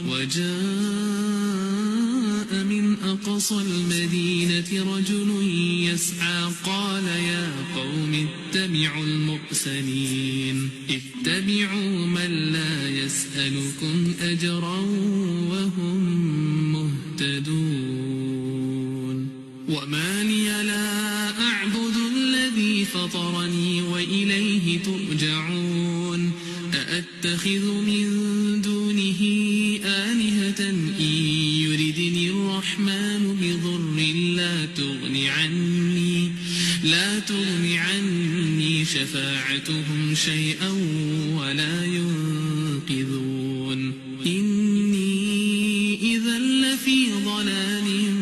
وجاء من أقصى المدينة رجل يسعى قال يا قوم اتبعوا المرسلين اتبعوا من لا يسألكم أجرا وهم مهتدون وما لي لا أعبد الذي فطرني وإليه ترجعون أأتخذ من دونه آلهة إن يردني الرحمن بضر لا تغن عني شفاعتهم شيئا ولا ينقذون إني إذا لفي ضلال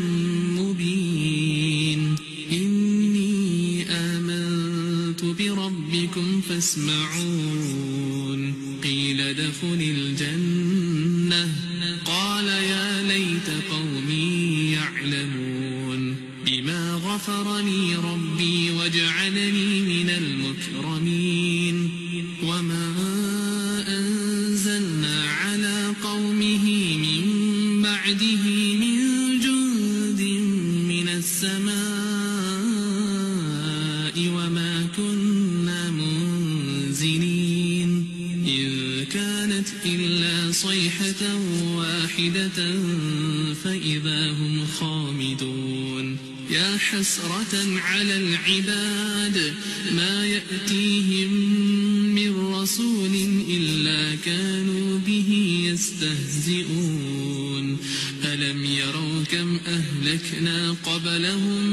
مبين إني آمنت بربكم فاسمعون قيل ادخل الجنة قال يا ليت قومي يعلمون بما غفر لي ربي وجعلني من المكرمين وما أنزلنا على قومه من بعده من جند من السماء وما كنا منزلين إن كانت إلا صيحة واحدة فإذا هم خامدون يا حسرة على العباد ما يأتيهم من رسول إلا كانوا به يستهزئون ألم يروا كم أهلكنا قبلهم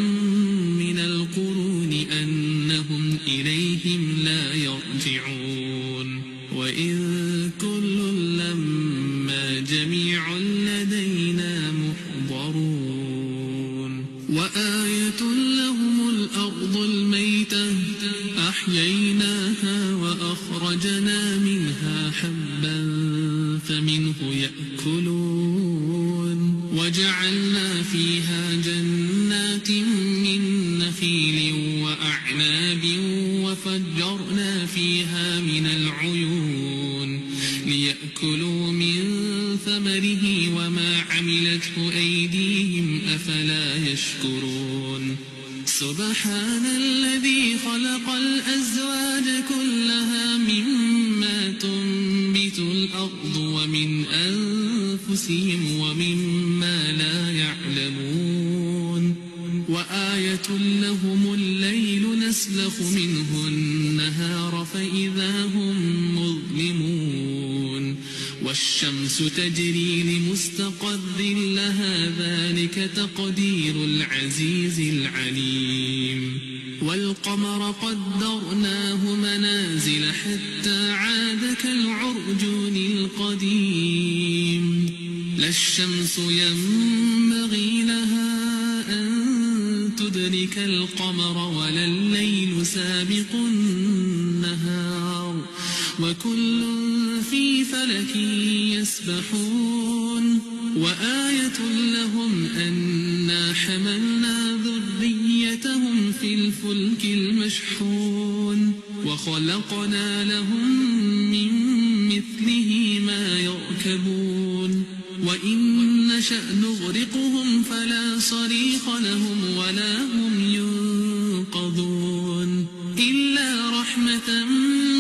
من القرون أنهم إليهم لا يرجعون وإن كل لما جميع لدينا محضرون وآية لهم الأرض الميتة أحييناها وأخرجنا منها حبا فمنه يأكلون وجعلنا فيها جنات من نخيل وأعناب وفجرنا فيها من العيون ليأكلوا من ثمره وما عملته أيديهم أفلا يشكرون سبحان الذي خلق الأزواج كلها مما تنبت الأرض ومن أنفسهم ومما لا يعلمون وآية لهم الليل نسلخ منه النهار فإذا هم مظلمون والشمس تجري لمستقر لها ذلك تقدير العزيز العليم والقمر قدرناه منازل حتى عاد كالعرجون القديم لا الشمس ينبغي لها أن تدرك القمر ولا الليل سابق النهار وكل في فلك يسبحون وآية لهم أنا حملنا ذريتهم في الفلك المشحون وخلقنا لهم من مثله ما يركبون وإن نشأ نغرقهم فلا صريخ لهم ولا هم ينقذون إلا رحمة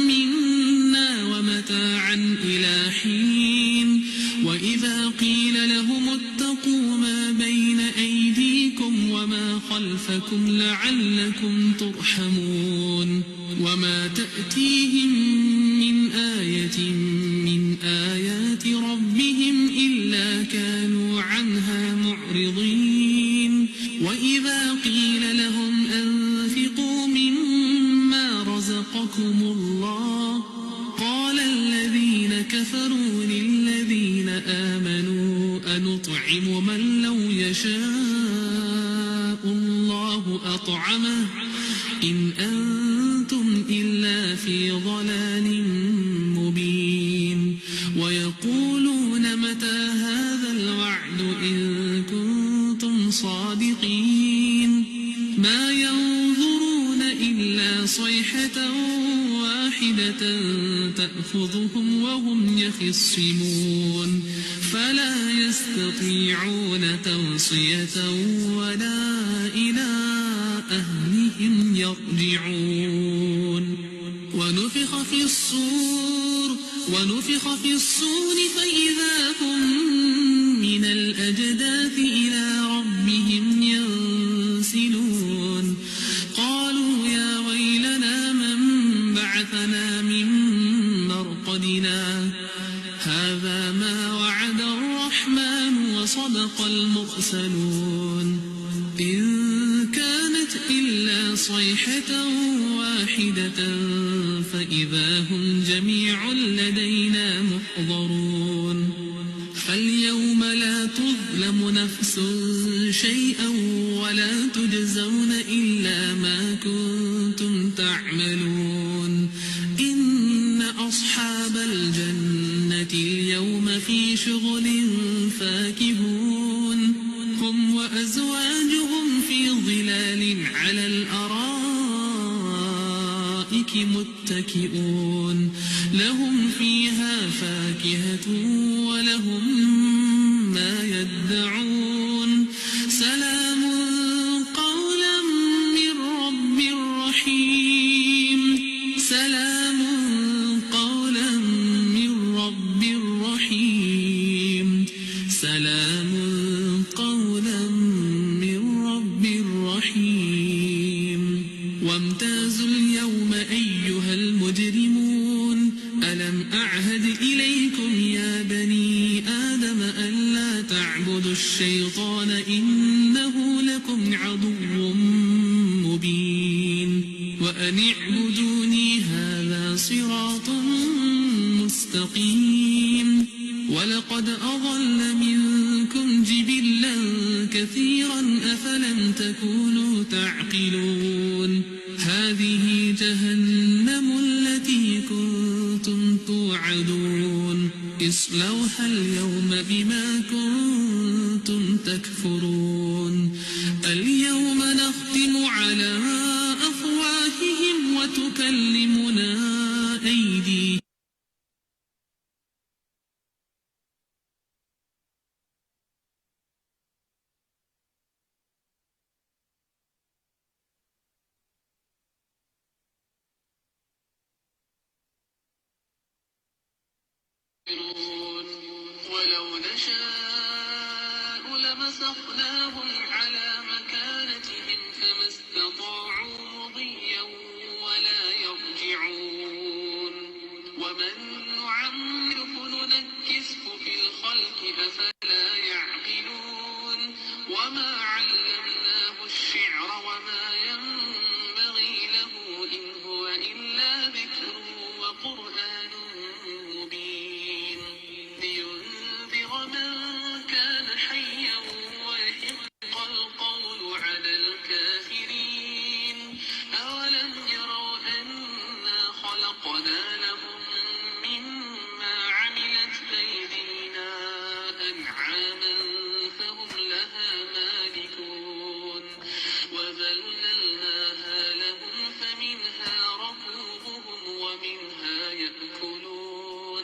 منا ومتاعا إلى حين وإذا قيل لهم اتقوا ما بين أيديكم وما خلفكم لعلكم ترحمون وما تأتيهم من آية من آيات ربهم إلا كانوا عنها معرضين وإذا قيل لهم أنفقوا مما رزقكم الله قال الذين كفروا للذين آمنوا أنطعم من لو يشاء الله أطعمه إن أنتم إلا في ضلال مبين ويقولون متى هذا الوعد إن كنتم صادقين ما ينظرون إلا صيحة واحدة تأخذهم وهم يخصمون لا يستطيعون توصية ولا إلى أهلهم يرجعون ونفخ في الصور فإذا هم من الأجداث إلى ربهم ينسلون قالوا يا ويلنا من بعثنا من مرقدنا هذا ما وعد الرحمن وصدق المرسلون إن كانت إلا صيحة واحدة فإذا هم جميع لدينا محضرون فاليوم لا تظلم نفس شيئا ولا تجزون إلا ما كنتم تعملون إن أصحاب الجنة اليوم في شغل فاكهون هم وأزواجهم في ظلال على الأرائك متكئون لهم فيها فاكهة ولهم ما يدعون سلام قولا من رب رحيم سلام قولا من رب رحيم سلام قولا من رب رحيم وامتازوا اليوم أيها المجرمون ألم أعهد إليكم يا بني آدم ألا تعبدوا الشيطان إنه لكم عدو مبين وأن اعبدوني هذا صراط مستقيم ولقد أضل منكم جبلا كثيرا أفلم تكونوا تعقلون هذه جهنم التي كنتم توعدون اصلوها اليوم بما كنتم تكفرون اليوم نختم على أفواههم وتكلمنا أيديهم ولو نشاء لمسخناهم على مكانتهم فما استطاعوا مضيا ولا يرجعون ومن نعمره ننكسه في الخلق أفلا يعقلون وما علمناه الشعر وما ينبغي له إن هو إلا ذكر وقرآن مبين لينذر من كان حيا ويحق القول على الكافرين أولم يروا أنا خلقنا لهم مما عملت أيدينا أنعاما فهم لها مالكون وذللناها لهم فمنها ركوبهم ومنها يأكلون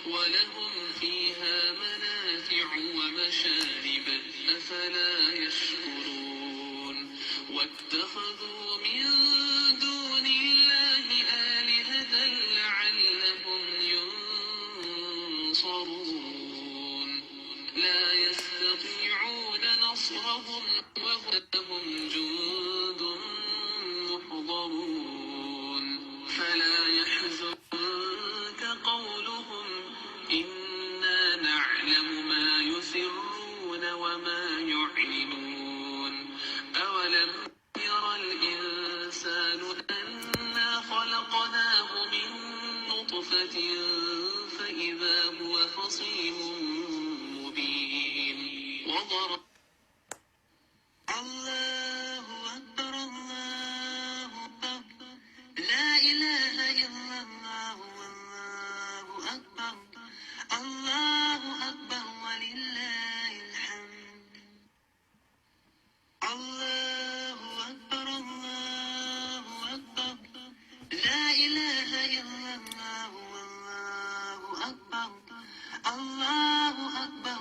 ولهم فيها منافع ومشارب أفلا يشكرون واتخذوا من دون الله آلهة لعلهم ينصرون لا يستطيعون نصرهم وهم جند محضرون فلا يحزنك قولهم إنا نعلم ما يسرون وما يعلنون أولم ير الإنسان أنا خلقناه من نطفة فإذا هو خصيم مبين وضرب الله أكبر الله أكبر لا إله إلا الله والله أكبر الله أكبر ولله الحمد الله أكبر الله أكبر لا إله إلا الله والله أكبر الله أكبر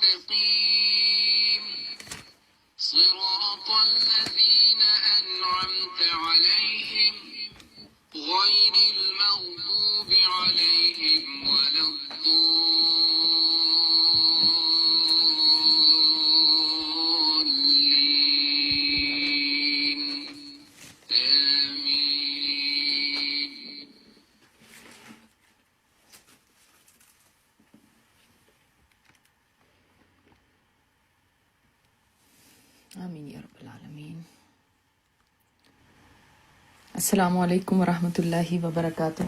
مستقيم صراط الذين أنعمت عليهم غير المغضوب عليهم ولا الضالين آمين. آمین یا رب العالمین. السلام علیکم ورحمۃ اللہ وبرکاتہ.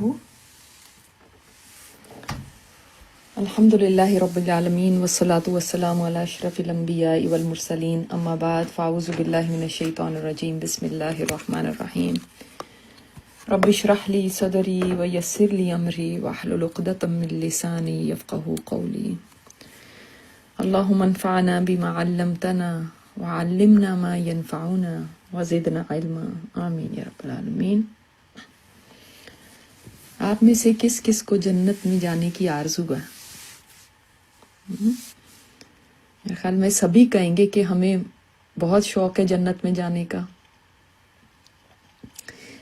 الحمد للہ رب العالمین والصلاة والسلام علی اشرف الانبیاء والمرسلین، اما بعد فاعوذ باللہ من الشیطان الرجیم. بسم اللہ الرحمن الرحیم. رب اشرح لی صدری ویسر لی امری واحلل عقدۃ من لسانی یفقہوا قولی. اللہم انفعنا بما علمتنا وعلمنا ما ينفعنا وزدنا علما. آمین یا رب العالمین. آپ میں سے کس کس کو جنت میں جانے کی آرزو ہے؟ میرے خیال میں سبھی کہیں گے کہ ہمیں بہت شوق ہے جنت میں جانے کا.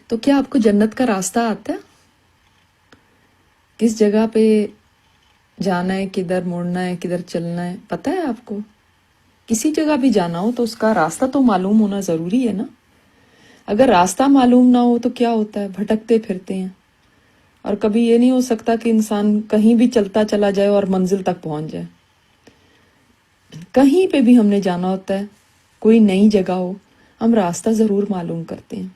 تو کیا آپ کو جنت کا راستہ آتا ہے؟ کس جگہ پہ جانا ہے، کدھر مڑنا ہے، کدھر چلنا ہے، پتہ ہے آپ کو؟ کسی جگہ بھی جانا ہو تو اس کا راستہ تو معلوم ہونا ضروری ہے نا. اگر راستہ معلوم نہ ہو تو کیا ہوتا ہے؟ بھٹکتے پھرتے ہیں. اور کبھی یہ نہیں ہو سکتا کہ انسان کہیں بھی چلتا چلا جائے اور منزل تک پہنچ جائے. کہیں پہ بھی ہم نے جانا ہوتا ہے، کوئی نئی جگہ ہو، ہم راستہ ضرور معلوم کرتے ہیں.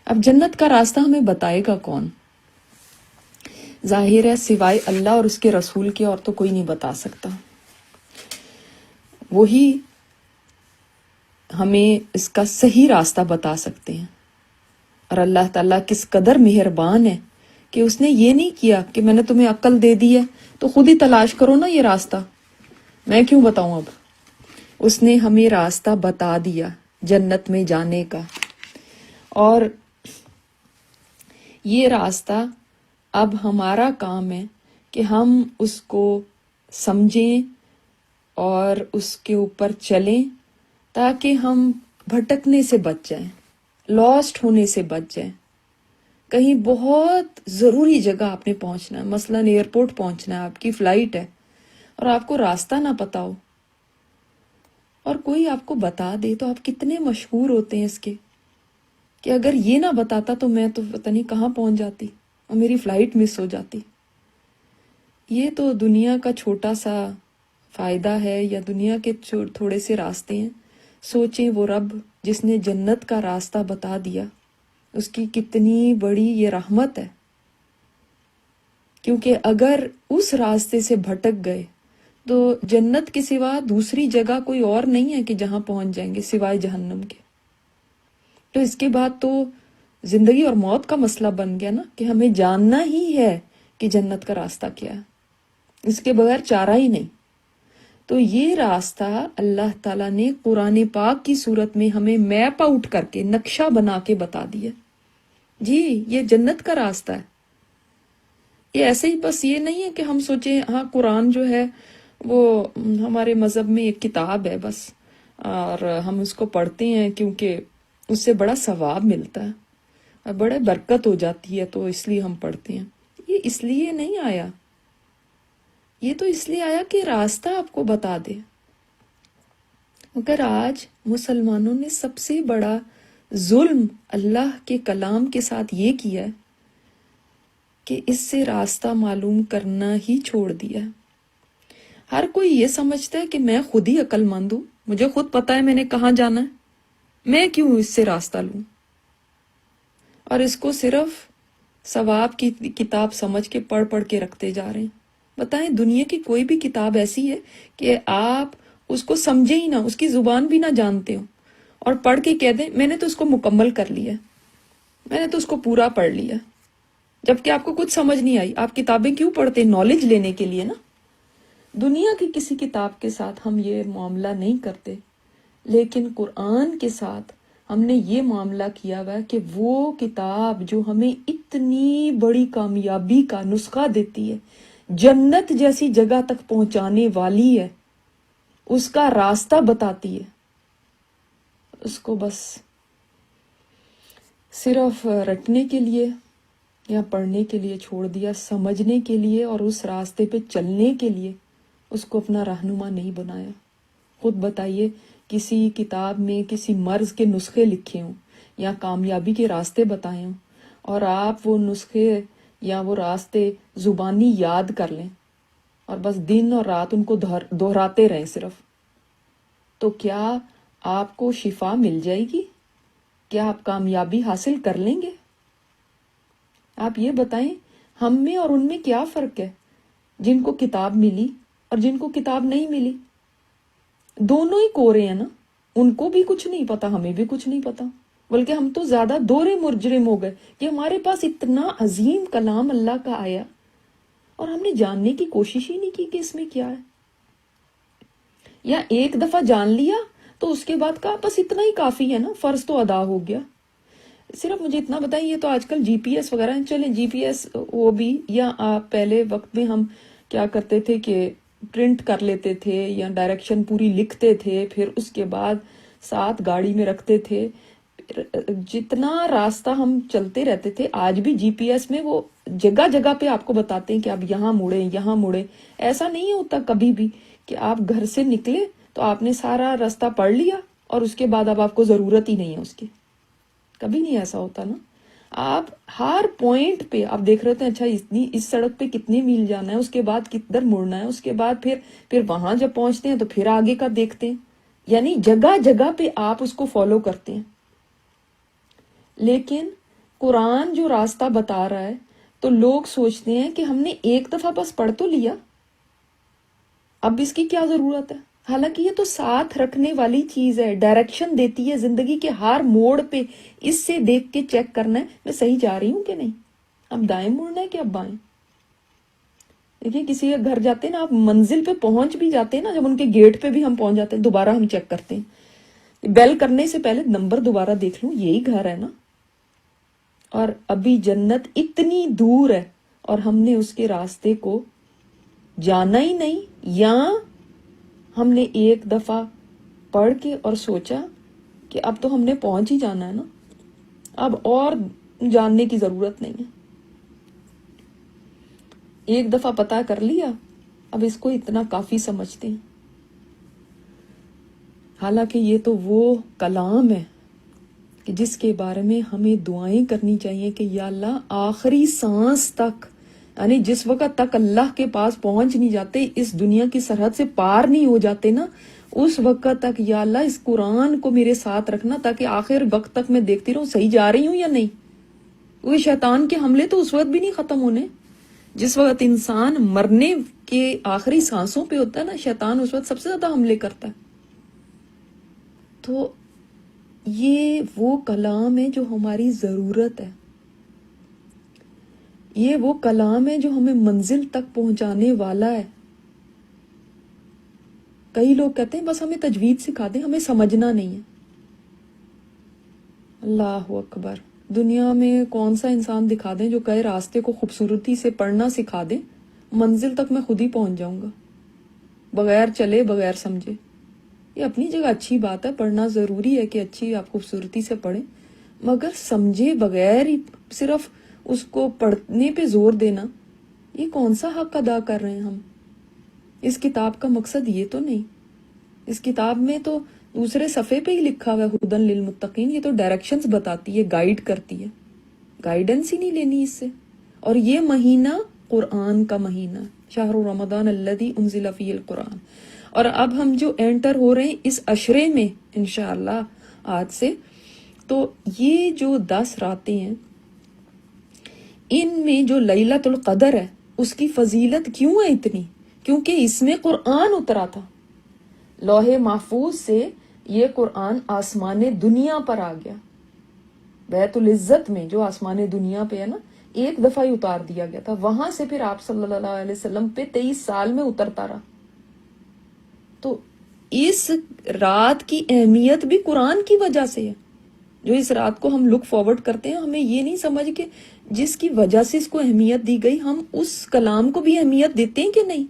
اب جنت کا راستہ ہمیں بتائے گا کون؟ ظاہر ہے سوائے اللہ اور اس کے رسول کے اور تو کوئی نہیں بتا سکتا. وہی ہمیں اس کا صحیح راستہ بتا سکتے ہیں. اور اللہ تعالیٰ کس قدر مہربان ہے کہ اس نے یہ نہیں کیا کہ میں نے تمہیں عقل دے دی ہے تو خود ہی تلاش کرو نا یہ راستہ، میں کیوں بتاؤں. اب اس نے ہمیں راستہ بتا دیا جنت میں جانے کا، اور یہ راستہ اب ہمارا کام ہے کہ ہم اس کو سمجھیں اور اس کے اوپر چلیں تاکہ ہم بھٹکنے سے بچ جائیں، لاسٹ ہونے سے بچ جائیں. کہیں بہت ضروری جگہ آپ نے پہنچنا ہے، مثلاً ایئرپورٹ پہنچنا ہے، آپ کی فلائٹ ہے اور آپ کو راستہ نہ پتا ہو اور کوئی آپ کو بتا دے تو آپ کتنے مشہور ہوتے ہیں اس کے کہ اگر یہ نہ بتاتا تو میں تو پتہ نہیں کہاں پہنچ جاتی اور میری فلائٹ مس ہو جاتی. یہ تو دنیا کا چھوٹا سا فائدہ ہے یا دنیا کے تھوڑے سے راستے ہیں. سوچیں وہ رب جس نے جنت کا راستہ بتا دیا، اس کی کتنی بڑی یہ رحمت ہے. کیونکہ اگر اس راستے سے بھٹک گئے تو جنت کے سوا دوسری جگہ کوئی اور نہیں ہے کہ جہاں پہنچ جائیں گے سوائے جہنم کے. تو اس کے بعد تو زندگی اور موت کا مسئلہ بن گیا نا کہ ہمیں جاننا ہی ہے کہ جنت کا راستہ کیا ہے، اس کے بغیر چارہ ہی نہیں. تو یہ راستہ اللہ تعالیٰ نے قرآن پاک کی صورت میں ہمیں میپ آؤٹ کر کے نقشہ بنا کے بتا دیا. جی یہ جنت کا راستہ ہے. یہ ایسے ہی بس یہ نہیں ہے کہ ہم سوچیں ہاں قرآن جو ہے وہ ہمارے مذہب میں ایک کتاب ہے بس، اور ہم اس کو پڑھتے ہیں کیونکہ اس سے بڑا ثواب ملتا ہے اور بڑے برکت ہو جاتی ہے تو اس لیے ہم پڑھتے ہیں. یہ اس لیے نہیں آیا، یہ تو اس لیے آیا کہ راستہ آپ کو بتا دے. مگر آج مسلمانوں نے سب سے بڑا ظلم اللہ کے کلام کے ساتھ یہ کیا ہے کہ اس سے راستہ معلوم کرنا ہی چھوڑ دیا. ہر کوئی یہ سمجھتا ہے کہ میں خود ہی عقل مند ہوں، مجھے خود پتا ہے میں نے کہاں جانا ہے، میں کیوں اس سے راستہ لوں. اور اس کو صرف ثواب کی کتاب سمجھ کے پڑھ کے رکھتے جا رہے ہیں. بتائیں دنیا کی کوئی بھی کتاب ایسی ہے کہ آپ اس کو سمجھے ہی نہ، اس کی زبان بھی نہ جانتے ہو اور پڑھ کے کہہ دیں میں نے تو اس کو مکمل کر لیا، میں نے تو اس کو پورا پڑھ لیا، جبکہ آپ کو کچھ سمجھ نہیں آئی. آپ کتابیں کیوں پڑھتے؟ نالج لینے کے لیے نا. دنیا کی کسی کتاب کے ساتھ ہم یہ معاملہ نہیں کرتے، لیکن قرآن کے ساتھ ہم نے یہ معاملہ کیا ہوا ہے کہ وہ کتاب جو ہمیں اتنی بڑی کامیابی کا نسخہ دیتی ہے، جنت جیسی جگہ تک پہنچانے والی ہے، اس کا راستہ بتاتی ہے. اس کو بس صرف رٹنے کے لیے یا پڑھنے کے لیے چھوڑ دیا، سمجھنے کے لیے اور اس راستے پہ چلنے کے لیے اس کو اپنا رہنما نہیں بنایا. خود بتائیے، کسی کتاب میں کسی مرض کے نسخے لکھے ہوں یا کامیابی کے راستے بتائے ہوں اور آپ وہ نسخے یا وہ راستے زبانی یاد کر لیں اور بس دن اور رات ان کو دہراتے رہیں صرف، تو کیا آپ کو شفا مل جائے گی؟ کیا آپ کامیابی حاصل کر لیں گے؟ آپ یہ بتائیں، ہم میں اور ان میں کیا فرق ہے؟ جن کو کتاب ملی اور جن کو کتاب نہیں ملی، دونوں ہی کورے ہیں نا. ان کو بھی کچھ نہیں پتا، ہمیں بھی کچھ نہیں پتا، بلکہ ہم تو زیادہ دورے مجرم ہو گئے کہ ہمارے پاس اتنا عظیم کلام اللہ کا آیا اور ہم نے جاننے کی کوشش ہی نہیں کی کہ اس میں کیا ہے. یا ایک دفعہ جان لیا تو اس کے بعد کہا بس اتنا ہی کافی ہے نا، فرض تو ادا ہو گیا. صرف مجھے اتنا بتائیں، یہ تو آج کل جی پی ایس وغیرہ ہیں، چلیں جی پی ایس وہ بھی، یا آپ پہلے وقت میں ہم کیا کرتے تھے کہ پرنٹ کر لیتے تھے یا ڈائریکشن پوری لکھتے تھے، پھر اس کے بعد ساتھ گاڑی میں رکھتے تھے. جتنا راستہ ہم چلتے رہتے تھے، آج بھی جی پی ایس میں وہ جگہ جگہ پہ آپ کو بتاتے ہیں کہ آپ یہاں مڑیں یہاں مڑیں. ایسا نہیں ہوتا کبھی بھی کہ آپ گھر سے نکلے تو آپ نے سارا راستہ پڑھ لیا اور اس کے بعد اب آپ کو ضرورت ہی نہیں ہے اس کی. کبھی نہیں ایسا ہوتا نا. آپ ہر پوائنٹ پہ آپ دیکھ رہے ہیں، اچھا اس سڑک پہ کتنے میل جانا ہے، اس کے بعد کدھر مڑنا ہے، اس کے بعد پھر وہاں جب پہنچتے ہیں تو پھر آگے کا دیکھتے ہیں. یعنی جگہ جگہ پہ آپ اس کو فالو کرتے ہیں. لیکن قرآن جو راستہ بتا رہا ہے تو لوگ سوچتے ہیں کہ ہم نے ایک دفعہ بس پڑھ تو لیا، اب اس کی کیا ضرورت ہے. حالانکہ یہ تو ساتھ رکھنے والی چیز ہے، ڈائریکشن دیتی ہے زندگی کے ہر موڑ پہ. اس سے دیکھ کے چیک کرنا ہے میں صحیح جا رہی ہوں کہ نہیں، اب دائیں مڑنا ہے کہ اب بائیں. دیکھیں کسی کے گھر جاتے ہیں نا، آپ منزل پہ پہنچ بھی جاتے ہیں نا، جب ان کے گیٹ پہ بھی ہم پہنچ جاتے ہیں دوبارہ ہم چیک کرتے ہیں، بیل کرنے سے پہلے نمبر دوبارہ دیکھ لوں یہی گھر ہے نا. اور ابھی جنت اتنی دور ہے اور ہم نے اس کے راستے کو جانا ہی نہیں، یا ہم نے ایک دفعہ پڑھ کے اور سوچا کہ اب تو ہم نے پہنچ ہی جانا ہے نا، اب اور جاننے کی ضرورت نہیں ہے، ایک دفعہ پتہ کر لیا، اب اس کو اتنا کافی سمجھتے ہیں. حالانکہ یہ تو وہ کلام ہے کہ جس کے بارے میں ہمیں دعائیں کرنی چاہیے کہ یا اللہ آخری سانس تک، یعنی جس وقت تک اللہ کے پاس پہنچ نہیں جاتے، اس دنیا کی سرحد سے پار نہیں ہو جاتے نا، اس وقت تک یا اللہ اس قرآن کو میرے ساتھ رکھنا تاکہ آخر وقت تک میں دیکھتی رہوں صحیح جا رہی ہوں یا نہیں. وہ شیطان کے حملے تو اس وقت بھی نہیں ختم ہونے. جس وقت انسان مرنے کے آخری سانسوں پہ ہوتا ہے نا، شیطان اس وقت سب سے زیادہ حملے کرتا ہے. تو یہ وہ کلام ہے جو ہماری ضرورت ہے، یہ وہ کلام ہے جو ہمیں منزل تک پہنچانے والا ہے. کئی لوگ کہتے ہیں بس ہمیں تجوید سکھا دیں، ہمیں سمجھنا نہیں ہے. اللہ اکبر، دنیا میں کون سا انسان دکھا دیں جو کہے راستے کو خوبصورتی سے پڑھنا سکھا دیں، منزل تک میں خود ہی پہنچ جاؤں گا، بغیر چلے بغیر سمجھے. یہ اپنی جگہ اچھی بات ہے، پڑھنا ضروری ہے کہ اچھی آپ خوبصورتی سے پڑھیں، مگر سمجھے بغیر ہی صرف اس کو پڑھنے پہ زور دینا، یہ کون سا حق ادا کر رہے ہیں ہم؟ اس کتاب کا مقصد یہ تو نہیں. اس کتاب میں تو دوسرے صفحے پہ ہی لکھا ہوا ہے ہدن للمتقین، یہ تو ڈائریکشنز بتاتی ہے، گائیڈ کرتی ہے، گائیڈنس ہی نہیں لینی اس سے. اور یہ مہینہ قرآن کا مہینہ، شہر رمضان الذی انزل فیہ القرآن. اور اب ہم جو انٹر ہو رہے ہیں اس عشرے میں انشاءاللہ آج سے، تو یہ جو 10 راتیں ہیں ان میں جو لیلۃ القدر ہے اس کی فضیلت کیوں ہے اتنی؟ کیونکہ اس میں قرآن اترا تھا لوح محفوظ سے. یہ قرآن آسمان دنیا پر آ گیا، بیت العزت میں جو آسمان دنیا پہ ہے نا، ایک دفعہ ہی اتار دیا گیا تھا، وہاں سے پھر آپ صلی اللہ علیہ وسلم پہ 23 سال میں اترتا رہا. تو اس رات کی اہمیت بھی قرآن کی وجہ سے ہے. جو اس رات کو ہم لک فارورڈ کرتے ہیں، ہمیں یہ نہیں سمجھ کہ جس کی وجہ سے اس کو اہمیت دی گئی، ہم اس کلام کو بھی اہمیت دیتے ہیں کہ نہیں.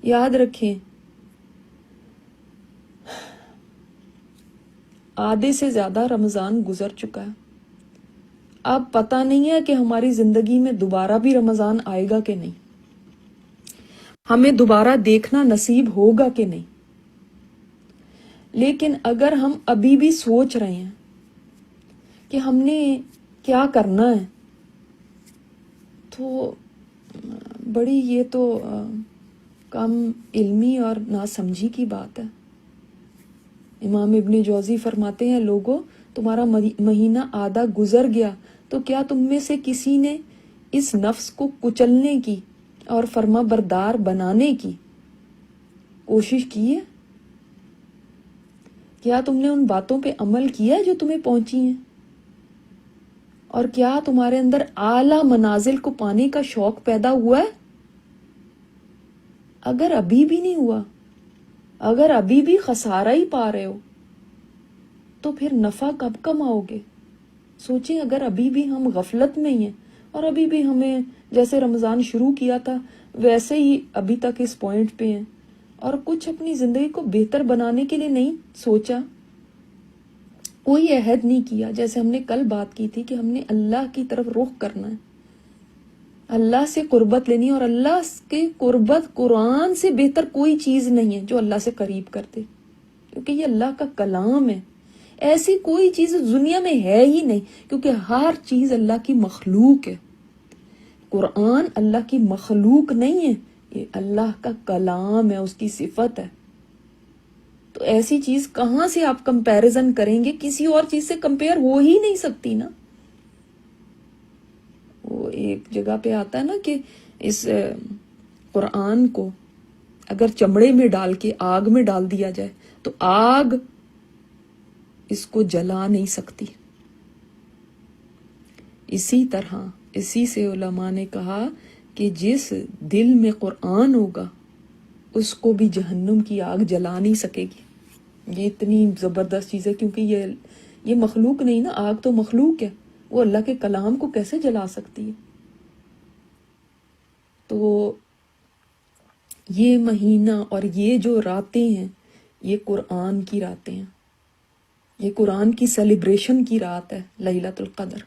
یاد رکھیں آدھے سے زیادہ رمضان گزر چکا ہے. اب پتہ نہیں ہے کہ ہماری زندگی میں دوبارہ بھی رمضان آئے گا کہ نہیں، ہمیں دوبارہ دیکھنا نصیب ہوگا کہ نہیں. لیکن اگر ہم ابھی بھی سوچ رہے ہیں کہ ہم نے کیا کرنا ہے، تو بڑی یہ تو کم علمی اور ناسمجھی کی بات ہے. امام ابن جوزی فرماتے ہیں، لوگوں تمہارا مہینہ آدھا گزر گیا تو کیا تم میں سے کسی نے اس نفس کو کچلنے کی اور فرما بردار بنانے کی کوشش کی ہے؟ کیا تم نے ان باتوں پہ عمل کیا ہے جو تمہیں پہنچی ہیں؟ اور کیا تمہارے اندر اعلیٰ منازل کو پانے کا شوق پیدا ہوا ہے؟ اگر ابھی بھی نہیں ہوا، اگر ابھی بھی خسارہ ہی پا رہے ہو، تو پھر نفع کب کماؤ گے؟ سوچیں، اگر ابھی بھی ہم غفلت میں ہی ہیں اور ابھی بھی ہمیں جیسے رمضان شروع کیا تھا ویسے ہی ابھی تک اس پوائنٹ پہ ہیں اور کچھ اپنی زندگی کو بہتر بنانے کے لیے نہیں سوچا، کوئی عہد نہیں کیا. جیسے ہم نے کل بات کی تھی کہ ہم نے اللہ کی طرف رخ کرنا ہے، اللہ سے قربت لینی، اور اللہ کے قربت قرآن سے بہتر کوئی چیز نہیں ہے جو اللہ سے قریب کرتے، کیونکہ یہ اللہ کا کلام ہے. ایسی کوئی چیز دنیا میں ہے ہی نہیں، کیونکہ ہر چیز اللہ کی مخلوق ہے. قرآن اللہ کی مخلوق نہیں ہے، یہ اللہ کا کلام ہے، اس کی صفت ہے. تو ایسی چیز کہاں سے آپ کمپیریزن کریں گے؟ کسی اور چیز سے کمپیئر ہو ہی نہیں سکتی نا. وہ ایک جگہ پہ آتا ہے نا کہ اس قرآن کو اگر چمڑے میں ڈال کے آگ میں ڈال دیا جائے تو آگ اس کو جلا نہیں سکتی. اسی طرح اسی سے علماء نے کہا کہ جس دل میں قرآن ہوگا اس کو بھی جہنم کی آگ جلا نہیں سکے گی. یہ اتنی زبردست چیز ہے، کیونکہ یہ مخلوق نہیں نا، آگ تو مخلوق ہے، وہ اللہ کے کلام کو کیسے جلا سکتی ہے؟ تو یہ مہینہ اور یہ جو راتیں ہیں یہ قرآن کی راتیں ہیں، یہ قرآن کی سیلیبریشن کی رات ہے لیلۃ القدر.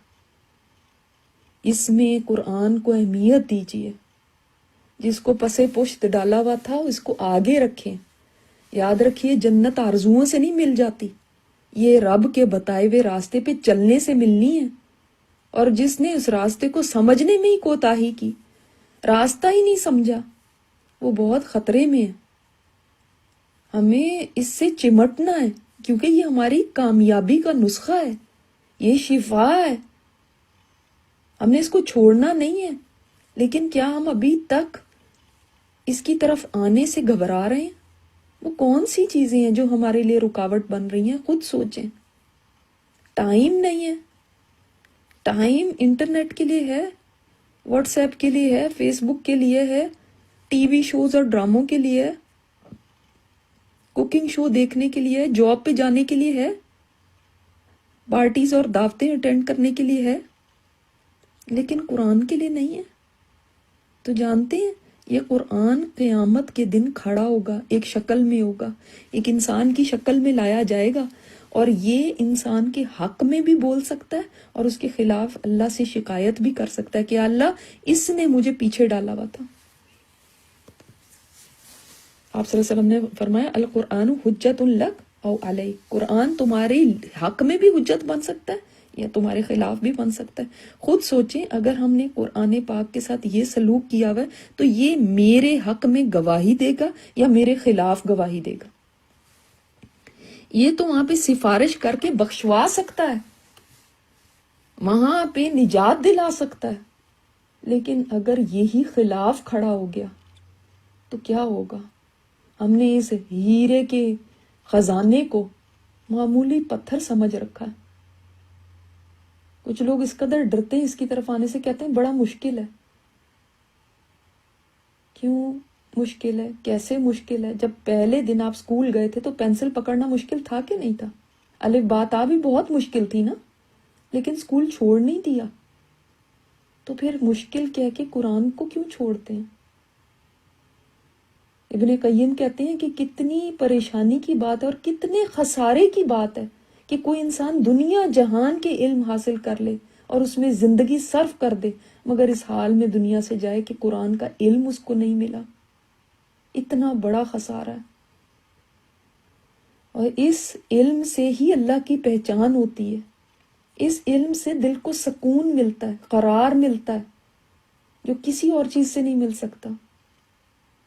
اس میں قرآن کو اہمیت دیجیے. جس کو پسے پشت ڈالا ہوا تھا اس کو آگے رکھیں. یاد رکھیے، جنت آرزوؤں سے نہیں مل جاتی، یہ رب کے بتائے ہوئے راستے پہ چلنے سے ملنی ہے. اور جس نے اس راستے کو سمجھنے میں ہی کوتاہی کی، راستہ ہی نہیں سمجھا، وہ بہت خطرے میں ہے. ہمیں اس سے چمٹنا ہے، کیونکہ یہ ہماری کامیابی کا نسخہ ہے، یہ شفا ہے. ہم نے اس کو چھوڑنا نہیں ہے. لیکن کیا ہم ابھی تک اس کی طرف آنے سے گھبرا رہے ہیں؟ وہ کون سی چیزیں ہیں جو ہمارے لیے رکاوٹ بن رہی ہیں؟ خود سوچیں. ٹائم نہیں ہے. ٹائم انٹرنیٹ کے لیے ہے، واٹس ایپ کے لیے ہے، فیس بک کے لیے ہے، ٹی وی شوز اور ڈراموں کے لیے ہے، کوکنگ شو دیکھنے کے لیے ہے، جاب پہ جانے کے لیے ہے، پارٹیز اور دعوتیں اٹینڈ کرنے کے لیے ہے، لیکن قرآن کے لیے نہیں ہے. تو جانتے ہیں یہ قرآن قیامت کے دن کھڑا ہوگا، ایک شکل میں ہوگا، ایک انسان کی شکل میں لایا جائے گا، اور یہ انسان کے حق میں بھی بول سکتا ہے اور اس کے خلاف اللہ سے شکایت بھی کر سکتا ہے کہ اللہ اس نے مجھے پیچھے ڈالا ہوا تھا. آپ صلی اللہ علیہ وسلم نے فرمایا القرآن حجت لک او علیک، قرآن تمہارے حق میں بھی حجت بن سکتا ہے یا تمہارے خلاف بھی بن سکتا ہے. خود سوچیں، اگر ہم نے قرآن پاک کے ساتھ یہ سلوک کیا ہوا ہے تو یہ میرے حق میں گواہی دے گا یا میرے خلاف گواہی دے گا؟ یہ تو وہاں پہ سفارش کر کے بخشوا سکتا ہے، وہاں پہ نجات دلا سکتا ہے. لیکن اگر یہی خلاف کھڑا ہو گیا تو کیا ہوگا؟ ہم نے اس ہیرے کے خزانے کو معمولی پتھر سمجھ رکھا ہے. کچھ لوگ اس قدر ڈرتے ہیں اس کی طرف آنے سے، کہتے ہیں بڑا مشکل ہے. کیوں مشکل ہے؟ کیسے مشکل ہے؟ جب پہلے دن آپ اسکول گئے تھے تو پینسل پکڑنا مشکل تھا کہ نہیں تھا؟ الف با تا بھی بہت مشکل تھی نا، لیکن اسکول چھوڑ نہیں دیا. تو پھر مشکل کہہ کے قرآن کو کیوں چھوڑتے ہیں؟ ابن قیم کہتے ہیں کہ کتنی پریشانی کی بات ہے اور کتنے خسارے کی بات ہے کہ کوئی انسان دنیا جہان کے علم حاصل کر لے اور اس میں زندگی صرف کر دے مگر اس حال میں دنیا سے جائے کہ قرآن کا علم اس کو نہیں ملا. اتنا بڑا خسارہ ہے. اور اس علم سے ہی اللہ کی پہچان ہوتی ہے. اس علم سے دل کو سکون ملتا ہے، قرار ملتا ہے، جو کسی اور چیز سے نہیں مل سکتا.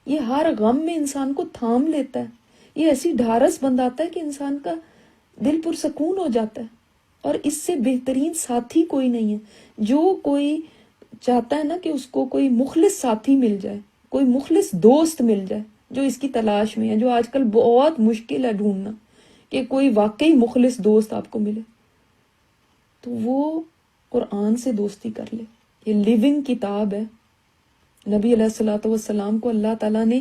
یہ ہر غم میں انسان کو تھام لیتا ہے. یہ ایسی ڈھارس بندھاتا ہے کہ انسان کا دل پرسکون ہو جاتا ہے. اور اس سے بہترین ساتھی کوئی نہیں ہے. جو کوئی چاہتا ہے نا کہ اس کو کوئی مخلص ساتھی مل جائے، کوئی مخلص دوست مل جائے جو اس کی تلاش میں ہے، جو آج کل بہت مشکل ہے ڈھونڈنا کہ کوئی واقعی مخلص دوست آپ کو ملے، تو وہ قرآن سے دوستی کر لے. یہ لیونگ کتاب ہے. نبی علیہ الصلوۃ والسلام کو اللہ تعالیٰ نے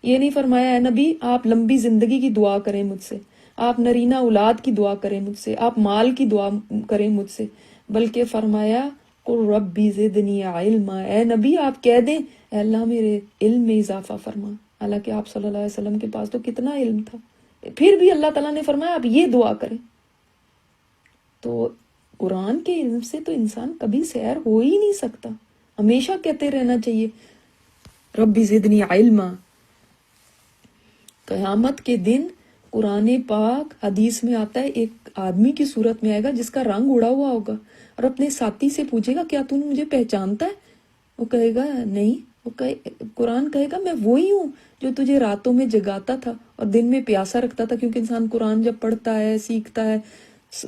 یہ نہیں فرمایا اے نبی آپ لمبی زندگی کی دعا کریں مجھ سے، آپ نرینہ اولاد کی دعا کریں مجھ سے، آپ مال کی دعا کریں مجھ سے، بلکہ فرمایا قل ربی زدنی علما، اے نبی آپ کہہ دیں اے اللہ میرے علم میں اضافہ فرما. حالانکہ آپ صلی اللہ علیہ وسلم کے پاس تو کتنا علم تھا، پھر بھی اللہ تعالیٰ نے فرمایا آپ یہ دعا کریں. تو قرآن کے علم سے تو انسان کبھی سیر ہو ہی نہیں سکتا. ہمیشہ کہتے رہنا چاہیے ربی زدنی علما. قیامت کے دن قرآن پاک حدیث میں آتا ہے ایک آدمی کی صورت میں آئے گا جس کا رنگ اڑا ہوا ہوگا اور اپنے ساتھی سے پوچھے گا کیا تو نے مجھے پہچانتا ہے؟ وہ کہے گا نہیں. قرآن کہے گا میں وہی ہوں جو تجھے راتوں میں جگاتا تھا اور دن میں پیاسا رکھتا تھا. کیونکہ انسان قرآن جب پڑھتا ہے سیکھتا ہے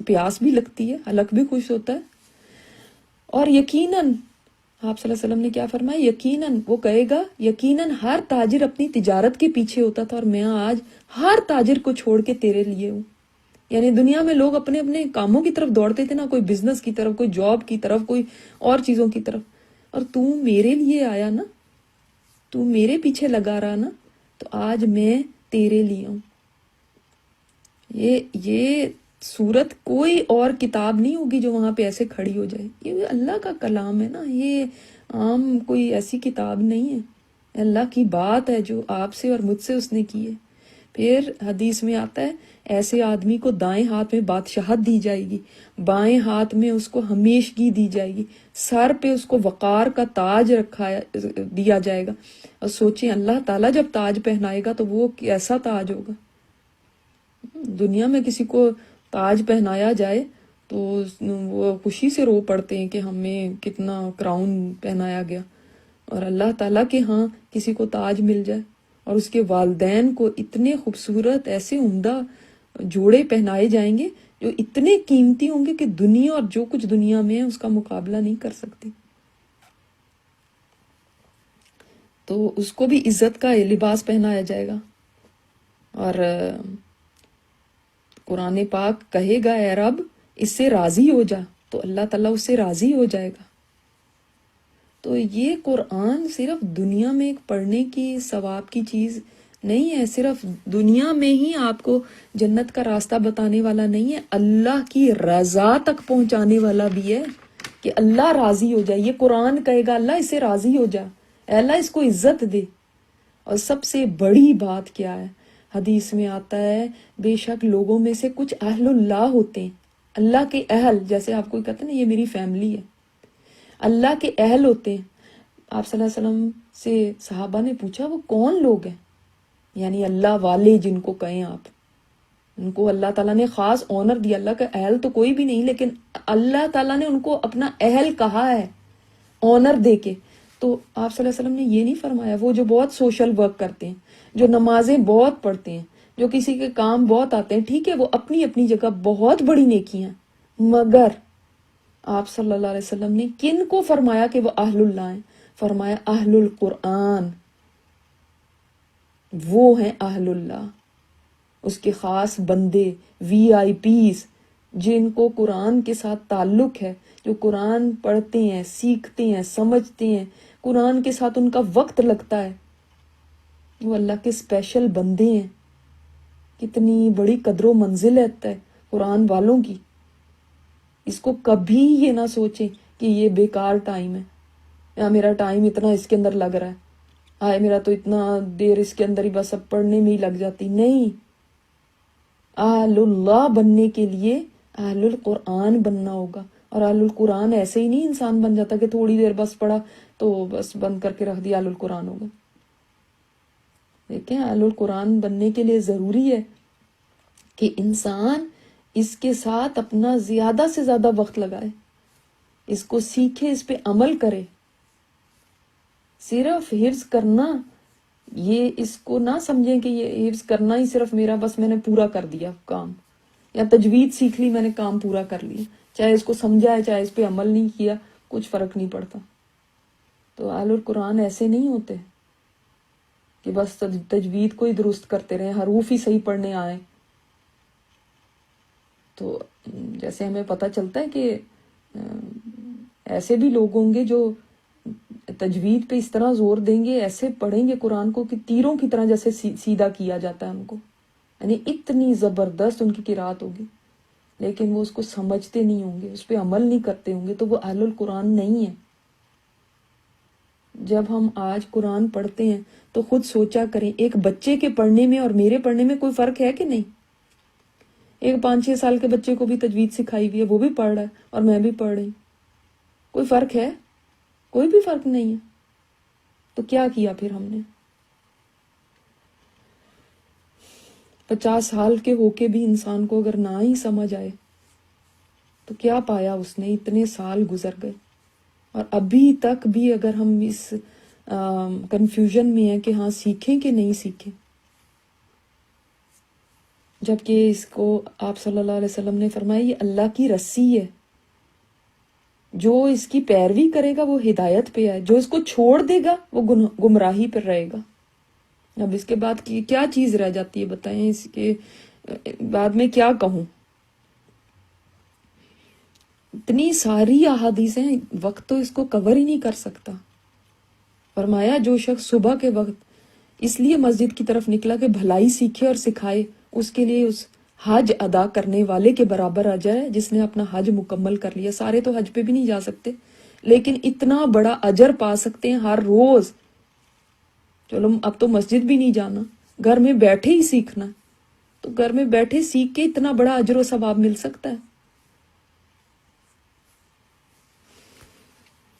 پیاس بھی لگتی ہے، حلق بھی خوش ہوتا ہے. اور یقیناً آپ صلی اللہ علیہ وسلم نے کیا فرمایا، یقیناً وہ کہے گا یقیناً ہر تاجر اپنی تجارت کے پیچھے ہوتا تھا اور میں آج ہر تاجر کو چھوڑ کے تیرے لیے ہوں. یعنی دنیا میں لوگ اپنے اپنے کاموں کی طرف دوڑتے تھے نا، کوئی بزنس کی طرف، کوئی جاب کی طرف، کوئی اور چیزوں کی طرف، اور تو میرے لیے آیا نا، تو میرے پیچھے لگا رہا نا، تو آج میں تیرے لیے ہوں. یہ صورت کوئی اور کتاب نہیں ہوگی جو وہاں پہ ایسے کھڑی ہو جائے. یہ اللہ کا کلام ہے نا، یہ عام کوئی ایسی کتاب نہیں ہے. اللہ کی بات ہے جو آپ سے اور مجھ سے اس نے کی ہے. پھر حدیث میں آتا ہے ایسے آدمی کو دائیں ہاتھ میں بادشاہت دی جائے گی، بائیں ہاتھ میں اس کو ہمیشگی دی جائے گی، سر پہ اس کو وقار کا تاج دیا جائے گا. اور سوچیں اللہ تعالیٰ جب تاج پہنائے گا تو وہ کیسا تاج ہوگا. دنیا میں کسی کو تاج پہنایا جائے تو وہ خوشی سے رو پڑتے ہیں کہ ہمیں کتنا کراؤن پہنایا گیا، اور اللہ تعالیٰ کے ہاں کسی کو تاج مل جائے اور اس کے والدین کو اتنے خوبصورت ایسے عمدہ جوڑے پہنائے جائیں گے جو اتنے قیمتی ہوں گے کہ دنیا اور جو کچھ دنیا میں ہے اس کا مقابلہ نہیں کر سکتی. تو اس کو بھی عزت کا لباس پہنایا جائے گا. اور قرآن پاک کہے گا اے رب اس سے راضی ہو جا، تو اللہ تعالیٰ اس سے راضی ہو جائے گا. تو یہ قرآن صرف دنیا میں ایک پڑھنے کی ثواب کی چیز نہیں ہے، صرف دنیا میں ہی آپ کو جنت کا راستہ بتانے والا نہیں ہے، اللہ کی رضا تک پہنچانے والا بھی ہے کہ اللہ راضی ہو جائے. یہ قرآن کہے گا اللہ اس سے راضی ہو جا، اے اللہ اس کو عزت دے. اور سب سے بڑی بات کیا ہے، حدیث میں آتا ہے بے شک لوگوں میں سے کچھ اہل اللہ ہوتے ہیں، اللہ کے اہل، جیسے آپ کو کہتے ہیں نا یہ میری فیملی ہے، اللہ کے اہل ہوتے ہیں. آپ صلی اللہ علیہ وسلم سے صحابہ نے پوچھا وہ کون لوگ ہیں؟ یعنی اللہ والے جن کو کہیں آپ، ان کو اللہ تعالیٰ نے خاص آنر دیا. اللہ کا اہل تو کوئی بھی نہیں، لیکن اللہ تعالیٰ نے ان کو اپنا اہل کہا ہے آنر دے کے. تو آپ صلی اللہ علیہ وسلم نے یہ نہیں فرمایا وہ جو بہت سوشل ورک کرتے ہیں، جو نمازیں بہت پڑھتے ہیں، جو کسی کے کام بہت آتے ہیں، ٹھیک ہے وہ اپنی اپنی جگہ بہت بڑی نیکیاں، مگر آپ صلی اللہ علیہ وسلم نے کن کو فرمایا کہ وہ اہل اللہ ہیں؟ فرمایا اہل القرآن، وہ ہیں اہل اللہ، اس کے خاص بندے، وی آئی پیز، جن کو قرآن کے ساتھ تعلق ہے، جو قرآن پڑھتے ہیں، سیکھتے ہیں، سمجھتے ہیں، قرآن کے ساتھ ان کا وقت لگتا ہے، وہ اللہ کے اسپیشل بندے ہیں. کتنی بڑی قدر و منزلت ہے قرآن والوں کی. اس کو کبھی یہ نہ سوچیں کہ یہ بیکار ٹائم ہے، یا میرا ٹائم اتنا اس کے اندر لگ رہا ہے، میرا تو اتنا دیر اس کے اندر ہی بس اب پڑھنے میں ہی لگ جاتی. نہیں، اہل اللہ بننے کے لیے اہل القرآن بننا ہوگا. اور اہل القرآن ایسے ہی نہیں انسان بن جاتا کہ تھوڑی دیر بس پڑھا تو بس بند کر کے رکھ دیا اہل القرآن ہوگا. دیکھیں اہل القرآن بننے کے لیے ضروری ہے کہ انسان اس کے ساتھ اپنا زیادہ سے زیادہ وقت لگائے، اس کو سیکھے، اس پہ عمل کرے. صرف حفظ کرنا، یہ اس کو نہ سمجھیں کہ یہ حفظ کرنا ہی صرف میرا بس میں نے پورا کر دیا کام، یا تجوید سیکھ لی میں نے کام پورا کر لیا، چاہے اس کو سمجھا ہے چاہے اس پہ عمل نہیں کیا کچھ فرق نہیں پڑتا. تو اہل القرآن ایسے نہیں ہوتے کہ بس تجوید کو ہی درست کرتے رہیں، حروف ہی صحیح پڑھنے آئیں. تو جیسے ہمیں پتہ چلتا ہے کہ ایسے بھی لوگ ہوں گے جو تجوید پہ اس طرح زور دیں گے، ایسے پڑھیں گے قرآن کو کہ تیروں کی طرح جیسے سیدھا کیا جاتا ہے ان کو، یعنی اتنی زبردست ان کی قرات ہوگی، لیکن وہ اس کو سمجھتے نہیں ہوں گے، اس پہ عمل نہیں کرتے ہوں گے، تو وہ اہل القرآن نہیں ہے. جب ہم آج قرآن پڑھتے ہیں تو خود سوچا کریں، ایک بچے کے پڑھنے میں اور میرے پڑھنے میں کوئی فرق ہے کہ نہیں؟ ایک 5-6 سال کے بچے کو بھی تجوید سکھائی ہوئی ہے، وہ بھی پڑھ رہا ہے اور میں بھی پڑھ رہی ہوں. کوئی فرق ہے؟ کوئی بھی فرق نہیں ہے. تو کیا کیا پھر ہم نے؟ 50 سال کے ہو کے بھی انسان کو اگر نہ ہی سمجھ آئے تو کیا پایا اس نے؟ اتنے سال گزر گئے اور ابھی تک بھی اگر ہم اس کنفیوژن میں ہیں کہ ہاں سیکھیں کہ نہیں سیکھیں، جبکہ اس کو آپ صلی اللہ علیہ وسلم نے فرمایا یہ اللہ کی رسی ہے، جو اس کی پیروی کرے گا وہ ہدایت پہ ہے، جو اس کو چھوڑ دے گا وہ گمراہی پر رہے گا. اب اس کے بعد کیا چیز رہ جاتی ہے بتائیں؟ اس کے بعد میں کیا کہوں؟ اتنی ساری احادیث ہیں، وقت تو اس کو کور ہی نہیں کر سکتا. فرمایا جو شخص صبح کے وقت اس لیے مسجد کی طرف نکلا کہ بھلائی سیکھے اور سکھائے، اس کے لیے اس حج ادا کرنے والے کے برابر اجر ہے جس نے اپنا حج مکمل کر لیا. سارے تو حج پہ بھی نہیں جا سکتے، لیکن اتنا بڑا اجر پا سکتے ہیں ہر روز. چلو اب تو مسجد بھی نہیں جانا، گھر میں بیٹھے ہی سیکھنا، تو گھر میں بیٹھے سیکھ کے اتنا بڑا اجر و ثواب مل سکتا ہے.